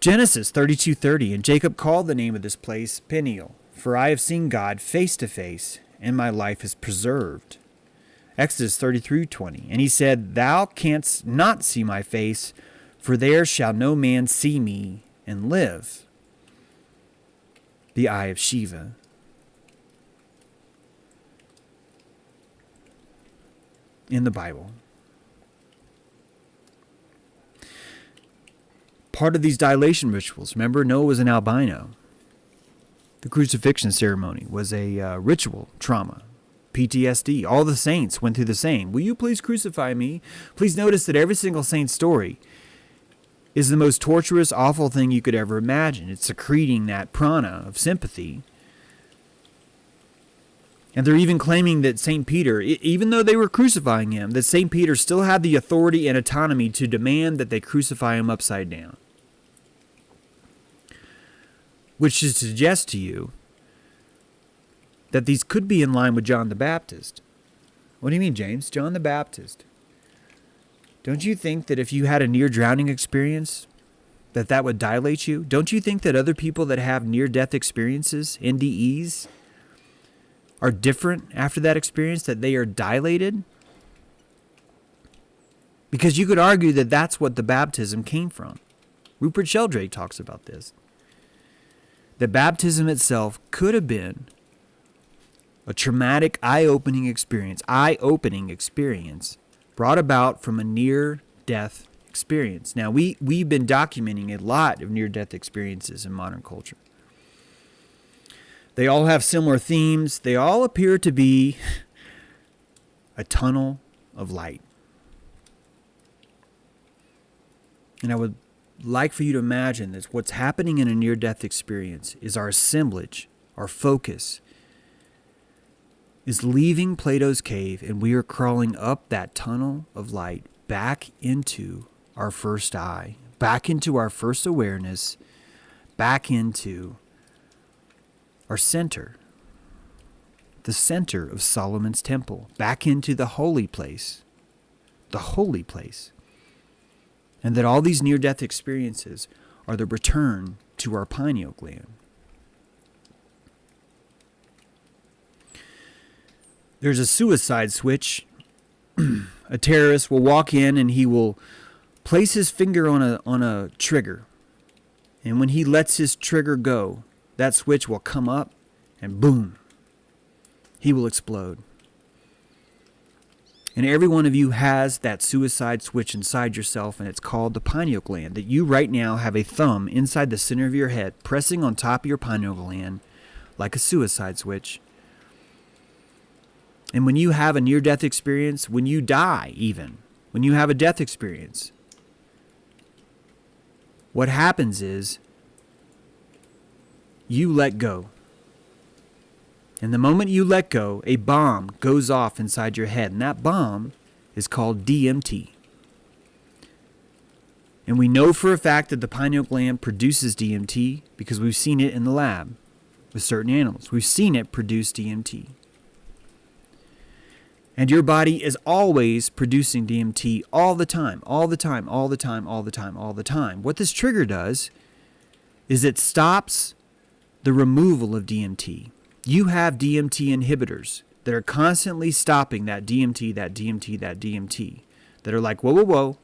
Genesis 32:30, and Jacob called the name of this place Peniel, for I have seen God face to face, and my life is preserved. Exodus 33:20, and he said, Thou canst not see my face, For there shall no man see me and live. The eye of Shiva. In the Bible. Part of these dilation rituals, remember, Noah was an albino. The crucifixion ceremony was a ritual trauma. PTSD. All the saints went through the same. Will you please crucify me? Please notice that every single saint's story is the most torturous, awful thing you could ever imagine. It's secreting that prana of sympathy. And they're even claiming that St. Peter, even though they were crucifying him, that St. Peter still had the authority and autonomy to demand that they crucify him upside down. Which should suggest to you that these could be in line with John the Baptist. What do you mean, James? John the Baptist. Don't you think that if you had a near-drowning experience, that would dilate you? Don't you think that other people that have near-death experiences, NDEs, are different after that experience, that they are dilated? Because you could argue that that's what the baptism came from. Rupert Sheldrake talks about this. The baptism itself could have been a traumatic, eye-opening experience brought about from a near-death experience. Now, we've been documenting a lot of near-death experiences in modern culture. They all have similar themes. They all appear to be a tunnel of light. And I would like for you to imagine that what's happening in a near-death experience is our assemblage, our focus, is leaving Plato's cave, and we are crawling up that tunnel of light back into our first eye, back into our first awareness, back into our center, the center of Solomon's temple, back into the holy place, and that all these near-death experiences are the return to our pineal gland. There's a suicide switch. A terrorist will walk in and he will place his finger on a trigger. And when he lets his trigger go, that switch will come up and boom, he will explode. And every one of you has that suicide switch inside yourself, and it's called the pineal gland, that you right now have a thumb inside the center of your head pressing on top of your pineal gland like a suicide switch. And when you have a near-death experience, when you die even, when you have a death experience, what happens is you let go. And the moment you let go, a bomb goes off inside your head. And that bomb is called DMT. And we know for a fact that the pineal gland produces DMT because we've seen it in the lab with certain animals. We've seen it produce DMT. And your body is always producing DMT all the time. What this trigger does is it stops the removal of DMT. You have DMT inhibitors that are constantly stopping that DMT, that are like, whoa.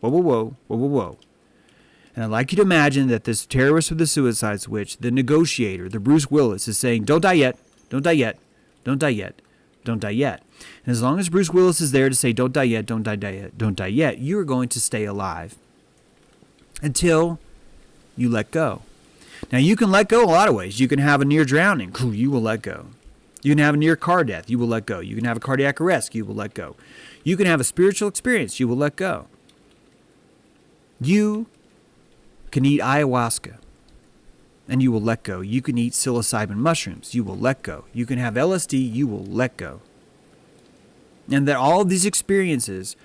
And I'd like you to imagine that this terrorist with the suicide switch, the negotiator, the Bruce Willis, is saying, don't die yet. And as long as Bruce Willis is there to say, don't die yet, you are going to stay alive until you let go. Now, you can let go a lot of ways. You can have a near drowning. You will let go. You can have a near car death. You will let go. You can have a cardiac arrest. You will let go. You can have a spiritual experience. You will let go. You can eat ayahuasca, and you will let go. You can eat psilocybin mushrooms. You will let go. You can have LSD. You will let go. And that all of these experiences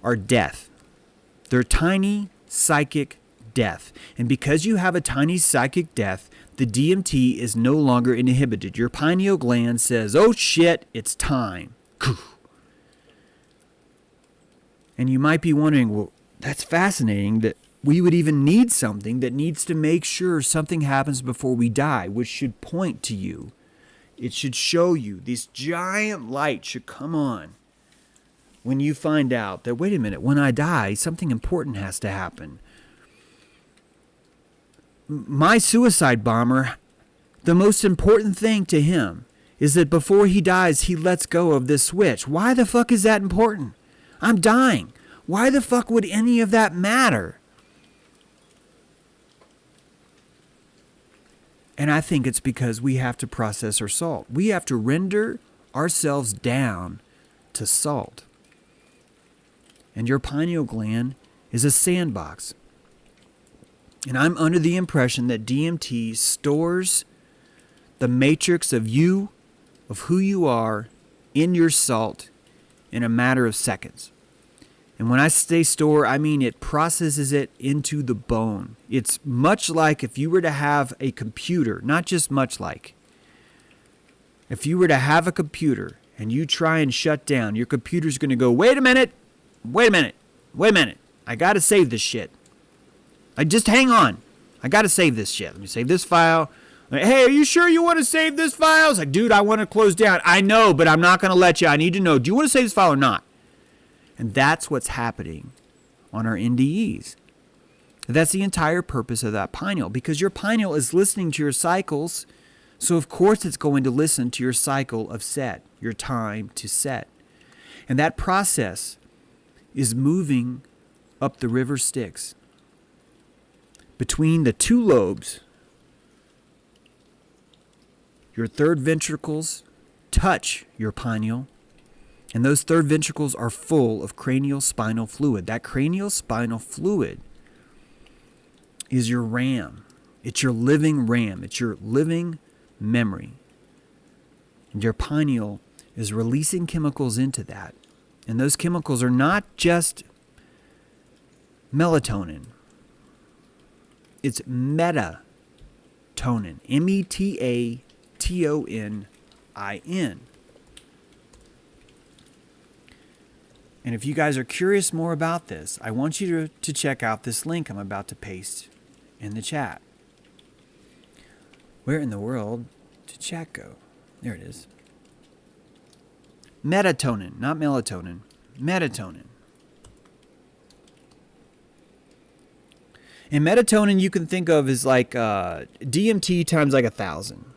are death. They're tiny psychic death. And because you have a tiny psychic death, the DMT is no longer inhibited. Your pineal gland says, oh shit, it's time. And you might be wondering, well, that's fascinating that we would even need something that needs to make sure something happens before we die, which should point to you. It should show you. This giant light should come on when you find out that, wait a minute, when I die, something important has to happen. my suicide bomber, the most important thing to him is that before he dies, he lets go of this switch. Why the fuck is that important? I'm dying. Why the fuck would any of that matter? And I think it's because we have to process our salt. We have to render ourselves down to salt. And your pineal gland is a sandbox. And I'm under the impression that DMT stores the matrix of you, of who you are, in your salt in a matter of seconds. And when I say store, I mean it processes it into the bone. It's much like if you were to have a computer, not just much like. If you were to have a computer and you try and shut down, your computer's going to go, wait a minute, I got to save this shit. Just hang on. I got to save this shit. Let me save this file. Hey, are you sure you want to save this file? It's like, dude, I want to close down. I know, but I'm not going to let you. I need to know. Do you want to save this file or not? And that's what's happening on our NDEs. That's the entire purpose of that pineal, because your pineal is listening to your cycles. So, of course, it's going to listen to your cycle of set, your time to set. And that process is moving up the river Styx between the two lobes. Your third ventricles touch your pineal, and those third ventricles are full of cranial spinal fluid. That cranial spinal fluid is your RAM. It's your living RAM. It's your living memory. And your pineal is releasing chemicals into that. And those chemicals are not just melatonin. It's metatonin. METATONIN. And if you guys are curious more about this, I want you to check out this link I'm about to paste in the chat. Where in the world did chat go? There it is. Metatonin, not melatonin. Metatonin. And melatonin you can think of as like DMT times like 1,000.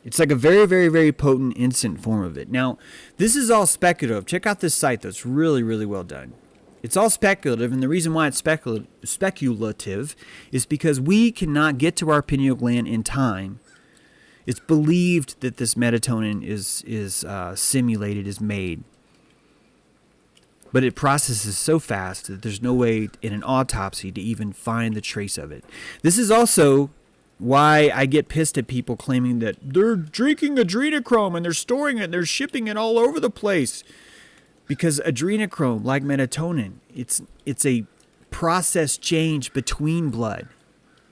It's like a very, very, very potent instant form of it. Now, this is all speculative. Check out this site, though. It's really, really well done. It's all speculative, and the reason why it's speculative is because we cannot get to our pineal gland in time. It's believed that this melatonin is simulated, is made. But it processes so fast that there's no way in an autopsy to even find the trace of it. This is also why I get pissed at people claiming that they're drinking adrenochrome and they're storing it and they're shipping it all over the place. Because adrenochrome, like melatonin, it's a process change between blood.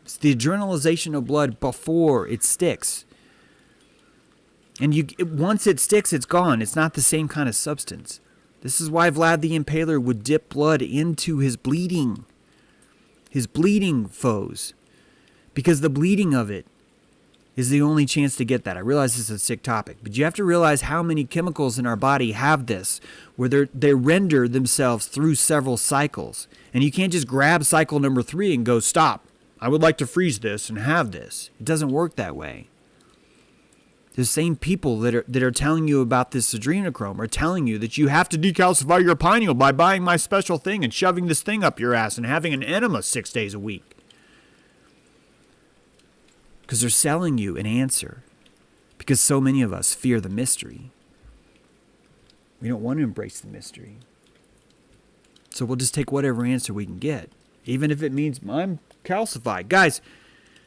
It's the adrenalization of blood before it sticks. And once it sticks, it's gone. It's not the same kind of substance. This is why Vlad the Impaler would dip blood into his bleeding foes. Because the bleeding of it is the only chance to get that. I realize this is a sick topic, but you have to realize how many chemicals in our body have this, where they render themselves through several cycles. And you can't just grab cycle number 3 and go, stop. I would like to freeze this and have this. It doesn't work that way. The same people that are telling you about this adrenochrome are telling you that you have to decalcify your pineal by buying my special thing and shoving this thing up your ass and having an enema 6 days a week. Because they're selling you an answer. Because so many of us fear the mystery. We don't want to embrace the mystery. So we'll just take whatever answer we can get. Even if it means I'm calcified. Guys,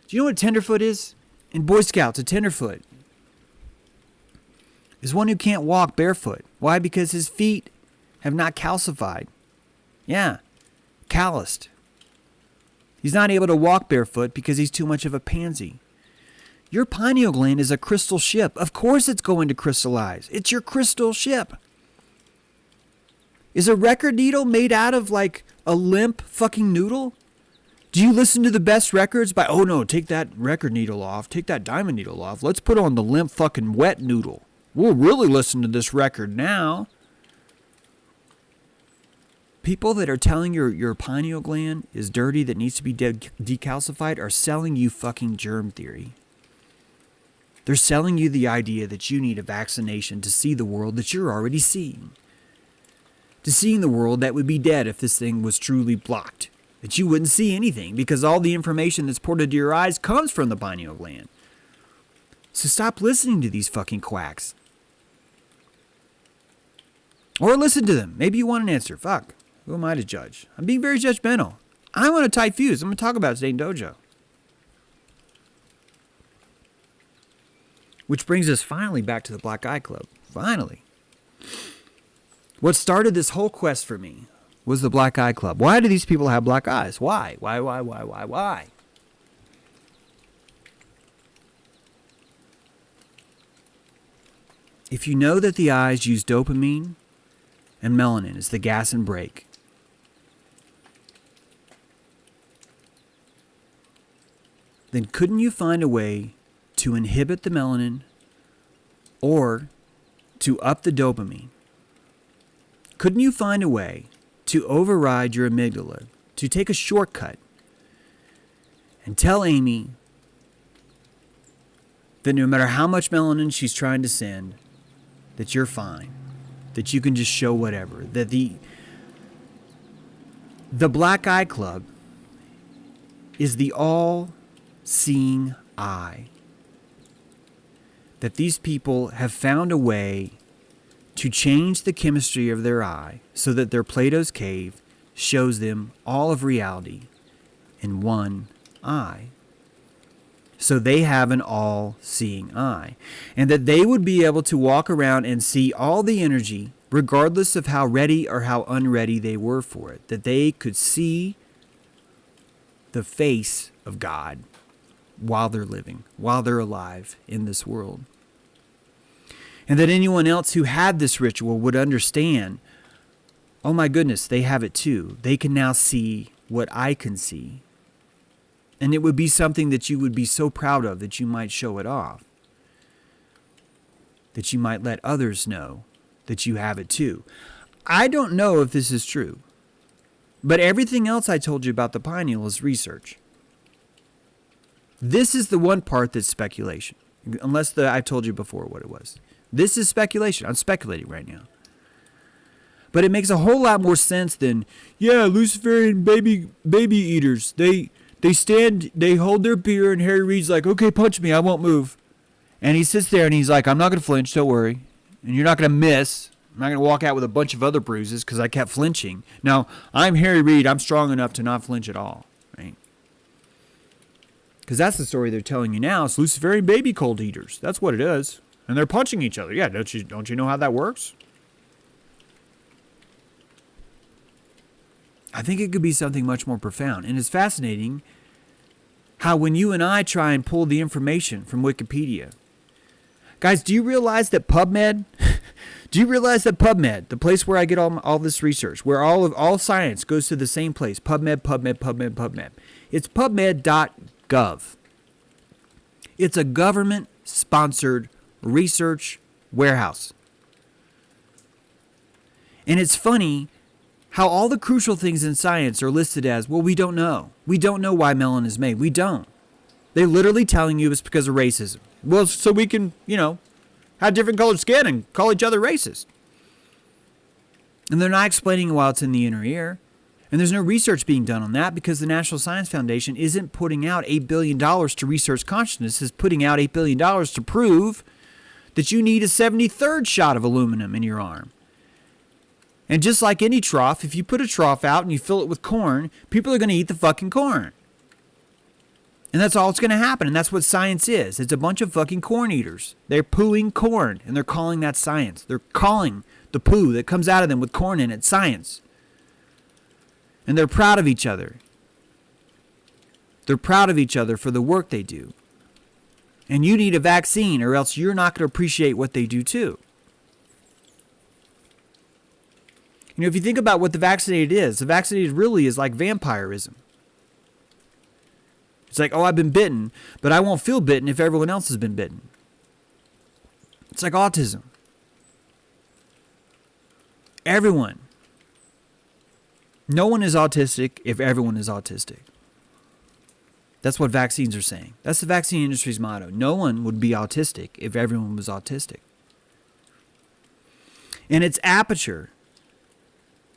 do you know what a tenderfoot is? In Boy Scouts, a tenderfoot is one who can't walk barefoot. Why? Because his feet have not calcified. Yeah, calloused. He's not able to walk barefoot because he's too much of a pansy. Your pineal gland is a crystal ship. Of course it's going to crystallize. It's your crystal ship. Is a record needle made out of like a limp fucking noodle? Do you listen to the best records by, oh no, take that record needle off, take that diamond needle off, let's put on the limp fucking wet noodle. We'll really listen to this record now. People that are telling your pineal gland is dirty, that needs to be decalcified, are selling you fucking germ theory. They're selling you the idea that you need a vaccination to see the world that you're already seeing. To seeing the world that would be dead if this thing was truly blocked. That you wouldn't see anything because all the information that's poured into your eyes comes from the pineal gland. So stop listening to these fucking quacks. Or listen to them. Maybe you want an answer. Fuck. Who am I to judge? I'm being very judgmental. I want a tight fuse. I'm going to talk about it today in Dojo. Which brings us finally back to the Black Eye Club. Finally. What started this whole quest for me was the Black Eye Club. Why do these people have black eyes? Why? Why? If you know that the eyes use dopamine and melanin as the gas and brake, then couldn't you find a way to inhibit the melanin or to up the dopamine? Couldn't you find a way to override your amygdala, to take a shortcut and tell Amy that no matter how much melanin she's trying to send, that you're fine, that you can just show whatever, that the Black Eye Club is the all-seeing eye, that these people have found a way to change the chemistry of their eye so that their Plato's cave shows them all of reality in one eye. So they have an all-seeing eye. And that they would be able to walk around and see all the energy, regardless of how ready or how unready they were for it. That they could see the face of God while they're living, while they're alive in this world. And that anyone else who had this ritual would understand, oh my goodness, they have it too. They can now see what I can see. And it would be something that you would be so proud of that you might show it off. That you might let others know that you have it too. I don't know if this is true, but everything else I told you about the pineal is research. This is the one part that's speculation, unless I told you before what it was. This is speculation. I'm speculating right now. But it makes a whole lot more sense than, yeah, Luciferian baby eaters. They hold their beer, and Harry Reid's like, okay, punch me, I won't move. And he sits there and he's like, I'm not going to flinch, don't worry. And you're not going to miss. I'm not going to walk out with a bunch of other bruises because I kept flinching. Now, I'm Harry Reid. I'm strong enough to not flinch at all, right? Because that's the story they're telling you now. It's Luciferian baby cold eaters. That's what it is. And they're punching each other. Yeah, don't you know how that works? I think it could be something much more profound. And it's fascinating how when you and I try and pull the information from Wikipedia. Guys, do you realize that PubMed, the place where I get all this research, where all science goes to the same place, PubMed. It's pubmed.gov. It's a government-sponsored research warehouse. And it's funny how all the crucial things in science are listed as, well, we don't know. We don't know why melanin is made. We don't. They're literally telling you it's because of racism. Well, so we can, have different colored skin and call each other racist. And they're not explaining why it's in the inner ear. And there's no research being done on that because the National Science Foundation isn't putting out $8 billion to research consciousness. It's putting out $8 billion to prove that you need a 73rd shot of aluminum in your arm. And just like any trough, if you put a trough out and you fill it with corn, people are going to eat the fucking corn. And that's all that's going to happen. And that's what science is. It's a bunch of fucking corn eaters. They're pooing corn, and they're calling that science. They're calling the poo that comes out of them with corn in it science. And they're proud of each other. They're proud of each other for the work they do. And you need a vaccine, or else you're not going to appreciate what they do too. If you think about what the vaccinated really is like vampirism. It's like, oh, I've been bitten, but I won't feel bitten if everyone else has been bitten. It's like autism. Everyone No one is autistic if everyone is autistic. That's what vaccines are saying. That's the vaccine industry's motto. No one would be autistic if everyone was autistic. And it's aperture.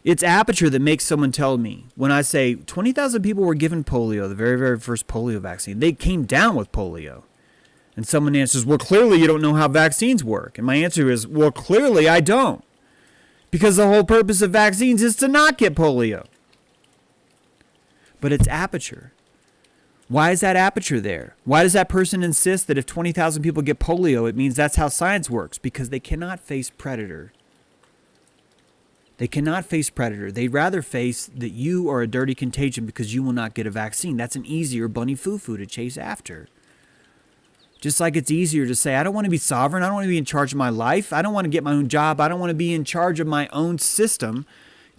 It's aperture that makes someone tell me, when I say 20,000 people were given polio, the very, very first polio vaccine, they came down with polio. And someone answers, well, clearly you don't know how vaccines work. And my answer is, well, clearly I don't. Because the whole purpose of vaccines is to not get polio. But it's aperture. Why is that aperture there? Why does that person insist that if 20,000 people get polio, it means that's how science works? Because they cannot face predator. They cannot face predator. They'd rather face that you are a dirty contagion because you will not get a vaccine. That's an easier bunny foo-foo to chase after. Just like it's easier to say, I don't want to be sovereign. I don't want to be in charge of my life. I don't want to get my own job. I don't want to be in charge of my own system.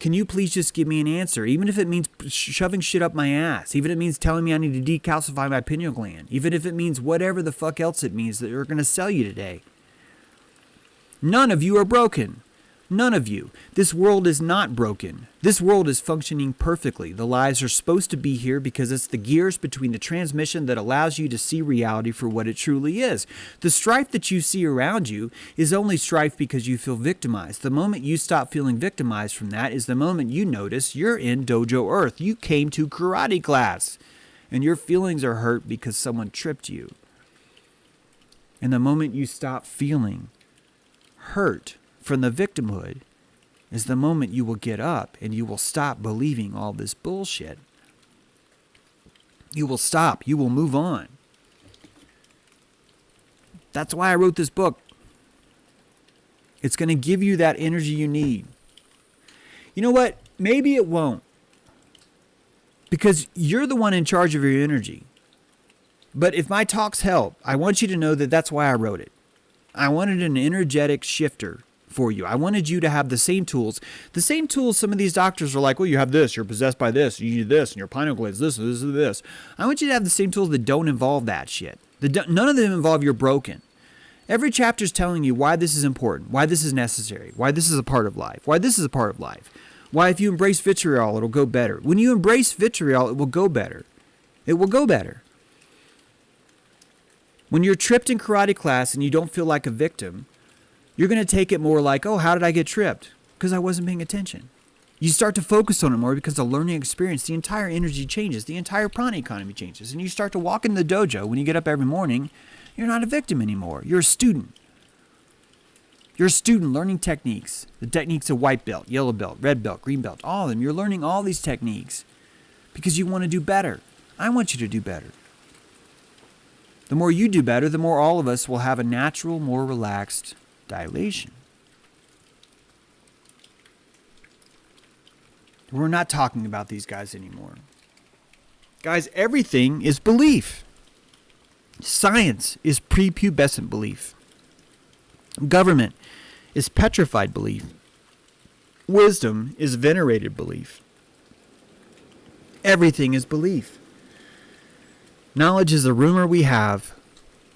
Can you please just give me an answer? Even if it means shoving shit up my ass. Even if it means telling me I need to decalcify my pineal gland. Even if it means whatever the fuck else it means that they're going to sell you today. None of you are broken. None of you. This world is not broken. This world is functioning perfectly. The lies are supposed to be here because it's the gears between the transmission that allows you to see reality for what it truly is. The strife that you see around you is only strife because you feel victimized. The moment you stop feeling victimized from that is the moment you notice you're in Dojo Earth. You came to karate class and your feelings are hurt because someone tripped you. And the moment you stop feeling hurt from the victimhood is the moment you will get up and you will stop believing all this bullshit. You will stop. You will move on. That's why I wrote this book. It's going to give you that energy you need. You know what? Maybe it won't. Because you're the one in charge of your energy. But if my talks help, I want you to know that that's why I wrote it. I wanted an energetic shifter for you. I wanted you to have the same tools. The same tools some of these doctors are like, well, you have this, you're possessed by this, you need this, and your pineal gland is this, and this, and this. I want you to have the same tools that don't involve that shit. None of them involve you're broken. Every chapter is telling you why this is important, why this is necessary, why this is a part of life, why this is a part of life, why if you embrace vitriol, it'll go better. When you embrace vitriol, it will go better. It will go better. When you're tripped in karate class and you don't feel like a victim, you're going to take it more like, oh, how did I get tripped? Because I wasn't paying attention. You start to focus on it more because the learning experience, the entire energy changes, the entire prana economy changes. And you start to walk in the dojo when you get up every morning, you're not a victim anymore. You're a student. You're a student learning techniques. The techniques of white belt, yellow belt, red belt, green belt, all of them. You're learning all these techniques because you want to do better. I want you to do better. The more you do better, the more all of us will have a natural, more relaxed dilation. We're not talking about these guys anymore. Guys, everything is belief. Science is prepubescent belief. Government is petrified belief. Wisdom is venerated belief. Everything is belief. Knowledge is a rumor we have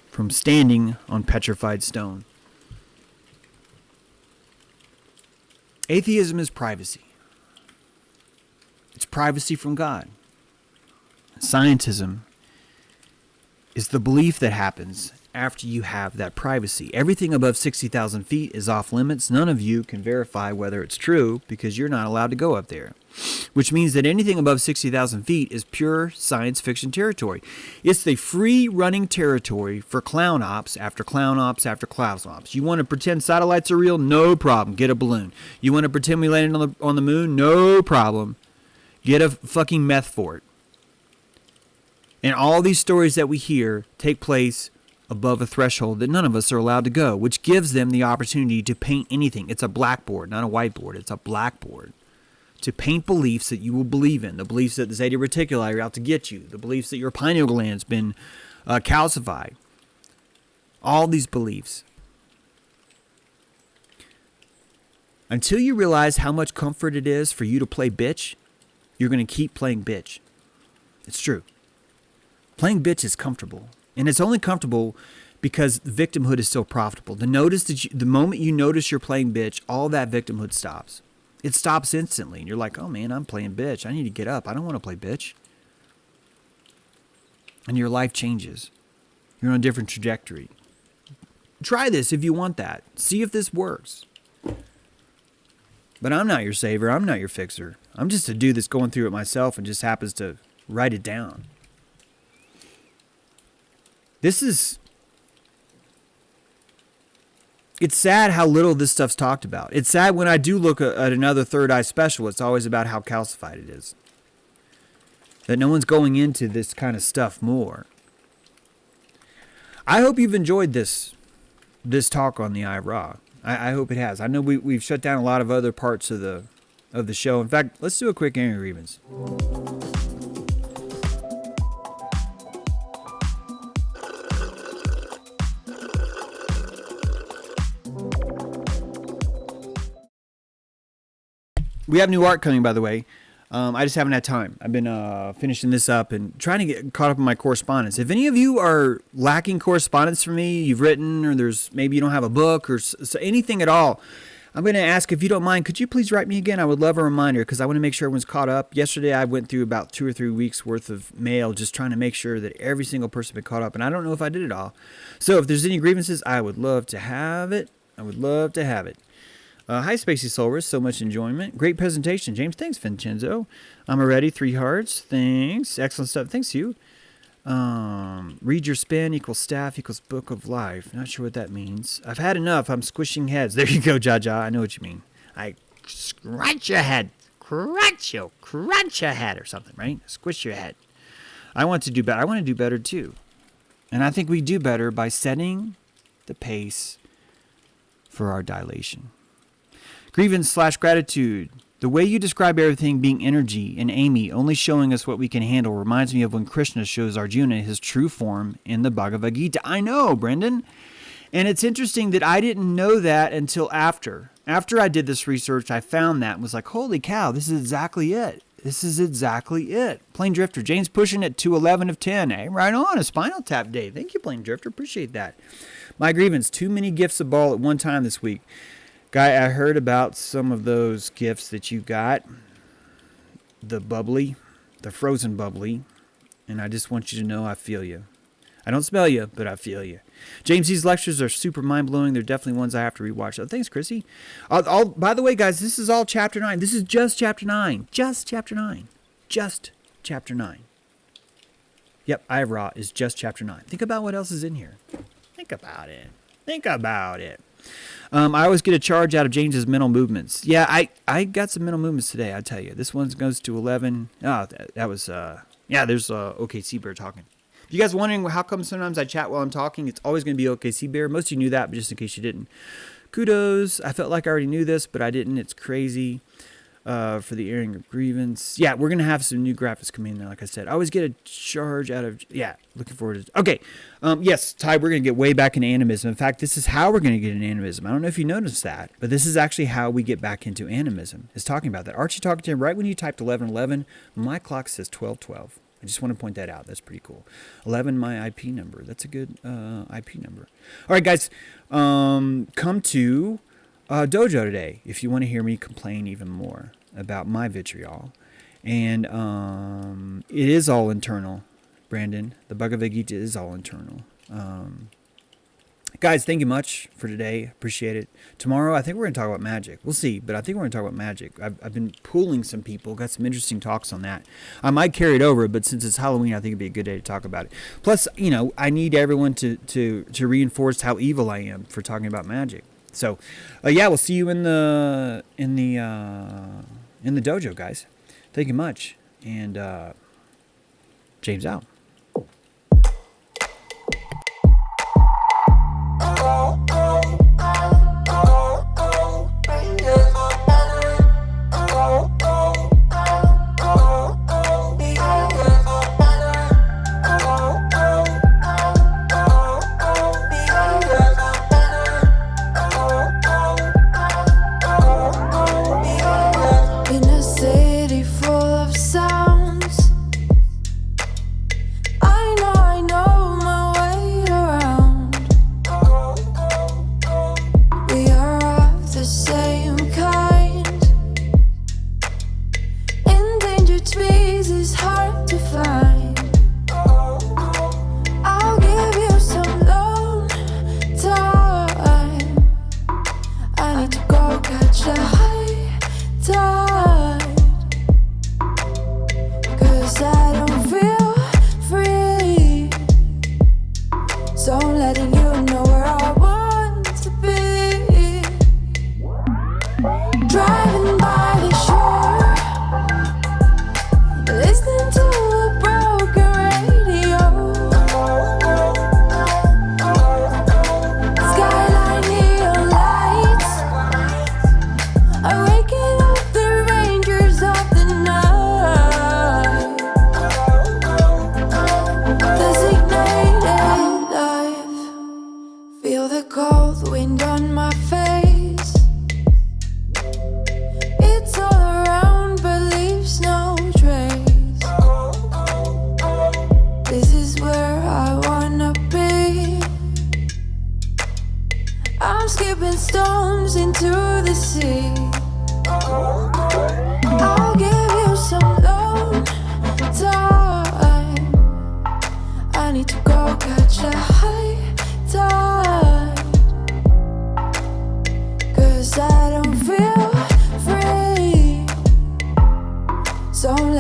from standing on petrified stone. Atheism is privacy. It's privacy from God. Scientism is the belief that happens after you have that privacy. Everything above 60,000 feet is off limits. None of you can verify whether it's true because you're not allowed to go up there. Which means that anything above 60,000 feet is pure science fiction territory. It's the free-running territory for clown ops after clown ops after clown ops. You want to pretend satellites are real? No problem. Get a balloon. You want to pretend we landed on the moon? No problem. Get a fucking meth fort. And all these stories that we hear take place above a threshold that none of us are allowed to go, which gives them the opportunity to paint anything. It's a blackboard, not a whiteboard. It's a blackboard. To paint beliefs that you will believe in, the beliefs that the zeta reticuli are out to get you, the beliefs that your pineal gland's been calcified. All these beliefs. Until you realize how much comfort it is for you to play bitch, you're going to keep playing bitch. It's true. Playing bitch is comfortable. And it's only comfortable because victimhood is so profitable. The moment you notice you're playing bitch, all that victimhood stops. It stops instantly. And you're like, oh man, I'm playing bitch. I need to get up. I don't want to play bitch. And your life changes. You're on a different trajectory. Try this if you want that. See if this works. But I'm not your savior. I'm not your fixer. I'm just a dude that's going through it myself and just happens to write it down. It's sad how little this stuff's talked about. It's sad when I do look at another third eye special, it's always about how calcified it is. That no one's going into this kind of stuff more. I hope you've enjoyed this talk on the eye raw. I hope it has. I know we've shut down a lot of other parts of the show. In fact, let's do a quick air grievance. We have new art coming, by the way. I just haven't had time. I've been finishing this up and trying to get caught up in my correspondence. If any of you are lacking correspondence from me, you've written, or maybe you don't have a book or anything at all, I'm going to ask, if you don't mind, could you please write me again? I would love a reminder because I want to make sure everyone's caught up. Yesterday, I went through about 2 or 3 weeks worth of mail just trying to make sure that every single person had been caught up, and I don't know if I did it all. So if there's any grievances, I would love to have it. Hi, Spacey Solrus. So much enjoyment. Great presentation, James. Thanks, Vincenzo. I'm already 3 hearts. Thanks. Excellent stuff. Thanks, you. Read your spin equals staff equals book of life. Not sure what that means. I've had enough. I'm squishing heads. There you go, Jaja. I know what you mean. I scratch your head. Crunch your head or something, right? Squish your head. I want to do better. I want to do better, too. And I think we do better by setting the pace for our dilation. Grievance/gratitude. The way you describe everything being energy and Amy only showing us what we can handle reminds me of when Krishna shows Arjuna his true form in the Bhagavad Gita. I know, Brendan. And it's interesting that I didn't know that until after. After I did this research, I found that and was like, holy cow, this is exactly it. Plain Drifter. James pushing it to 11 of 10. Hey, right on. A Spinal Tap day. Thank you, Plain Drifter. Appreciate that. My grievance. Too many gifts of ball at one time this week. Guy, I heard about some of those gifts that you got. The frozen bubbly. And I just want you to know I feel you. I don't smell you, but I feel you. James, these lectures are super mind-blowing. They're definitely ones I have to rewatch. Oh, thanks, Chrissy. By the way, guys, this is all Chapter 9. This is just Chapter 9. Just Chapter 9. Yep, I have Raw is just Chapter 9. Think about what else is in here. Think about it. I always get a charge out of James's mental movements. Yeah, I got some mental movements today, I tell you. This one goes to 11. Oh, that was, there's OKC Bear talking. If you guys wondering how come sometimes I chat while I'm talking, it's always going to be OKC Bear. Most of you knew that, but just in case you didn't. Kudos. I felt like I already knew this, but I didn't. It's crazy. For the airing of grievance. Yeah, we're going to have some new graphics coming in there, like I said. I always get a charge out of... Yeah, looking forward to... Okay. Yes, Ty, we're going to get way back into animism. In fact, this is how we're going to get into animism. I don't know if you noticed that, but this is actually how we get back into animism, is talking about that. Archie talking to him right when you typed 1111. My clock says 1212. I just want to point that out. That's pretty cool. 11, my IP number. That's a good IP number. All right, guys. Come to Dojo today if you want to hear me complain even more about my vitriol. And it is all internal, Brandon. The Bhagavad Gita is all internal. Guys, thank you much for today. Appreciate it. Tomorrow, I think we're going to talk about magic. We'll see, but I think we're going to talk about magic. I've been pooling some people. Got some interesting talks on that. I might carry it over, but since it's Halloween, I think it'd be a good day to talk about it. Plus, I need everyone to reinforce how evil I am for talking about magic. So, we'll see you in the dojo, guys. Thank you much. And James out.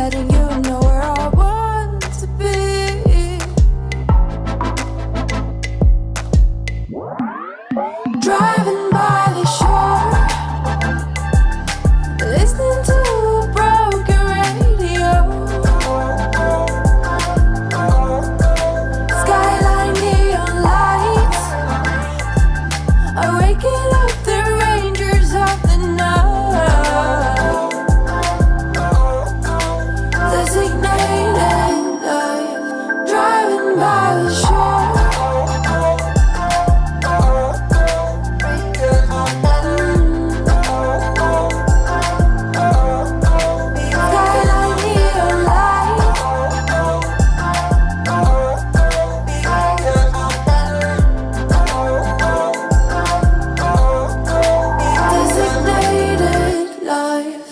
letting you know where I want to be. Driving by the shore, listening to a broken radio. Skyline neon lights are waking up the rangers of the night. Designated life, driving by the shore. Skyline neon lights. Designated life.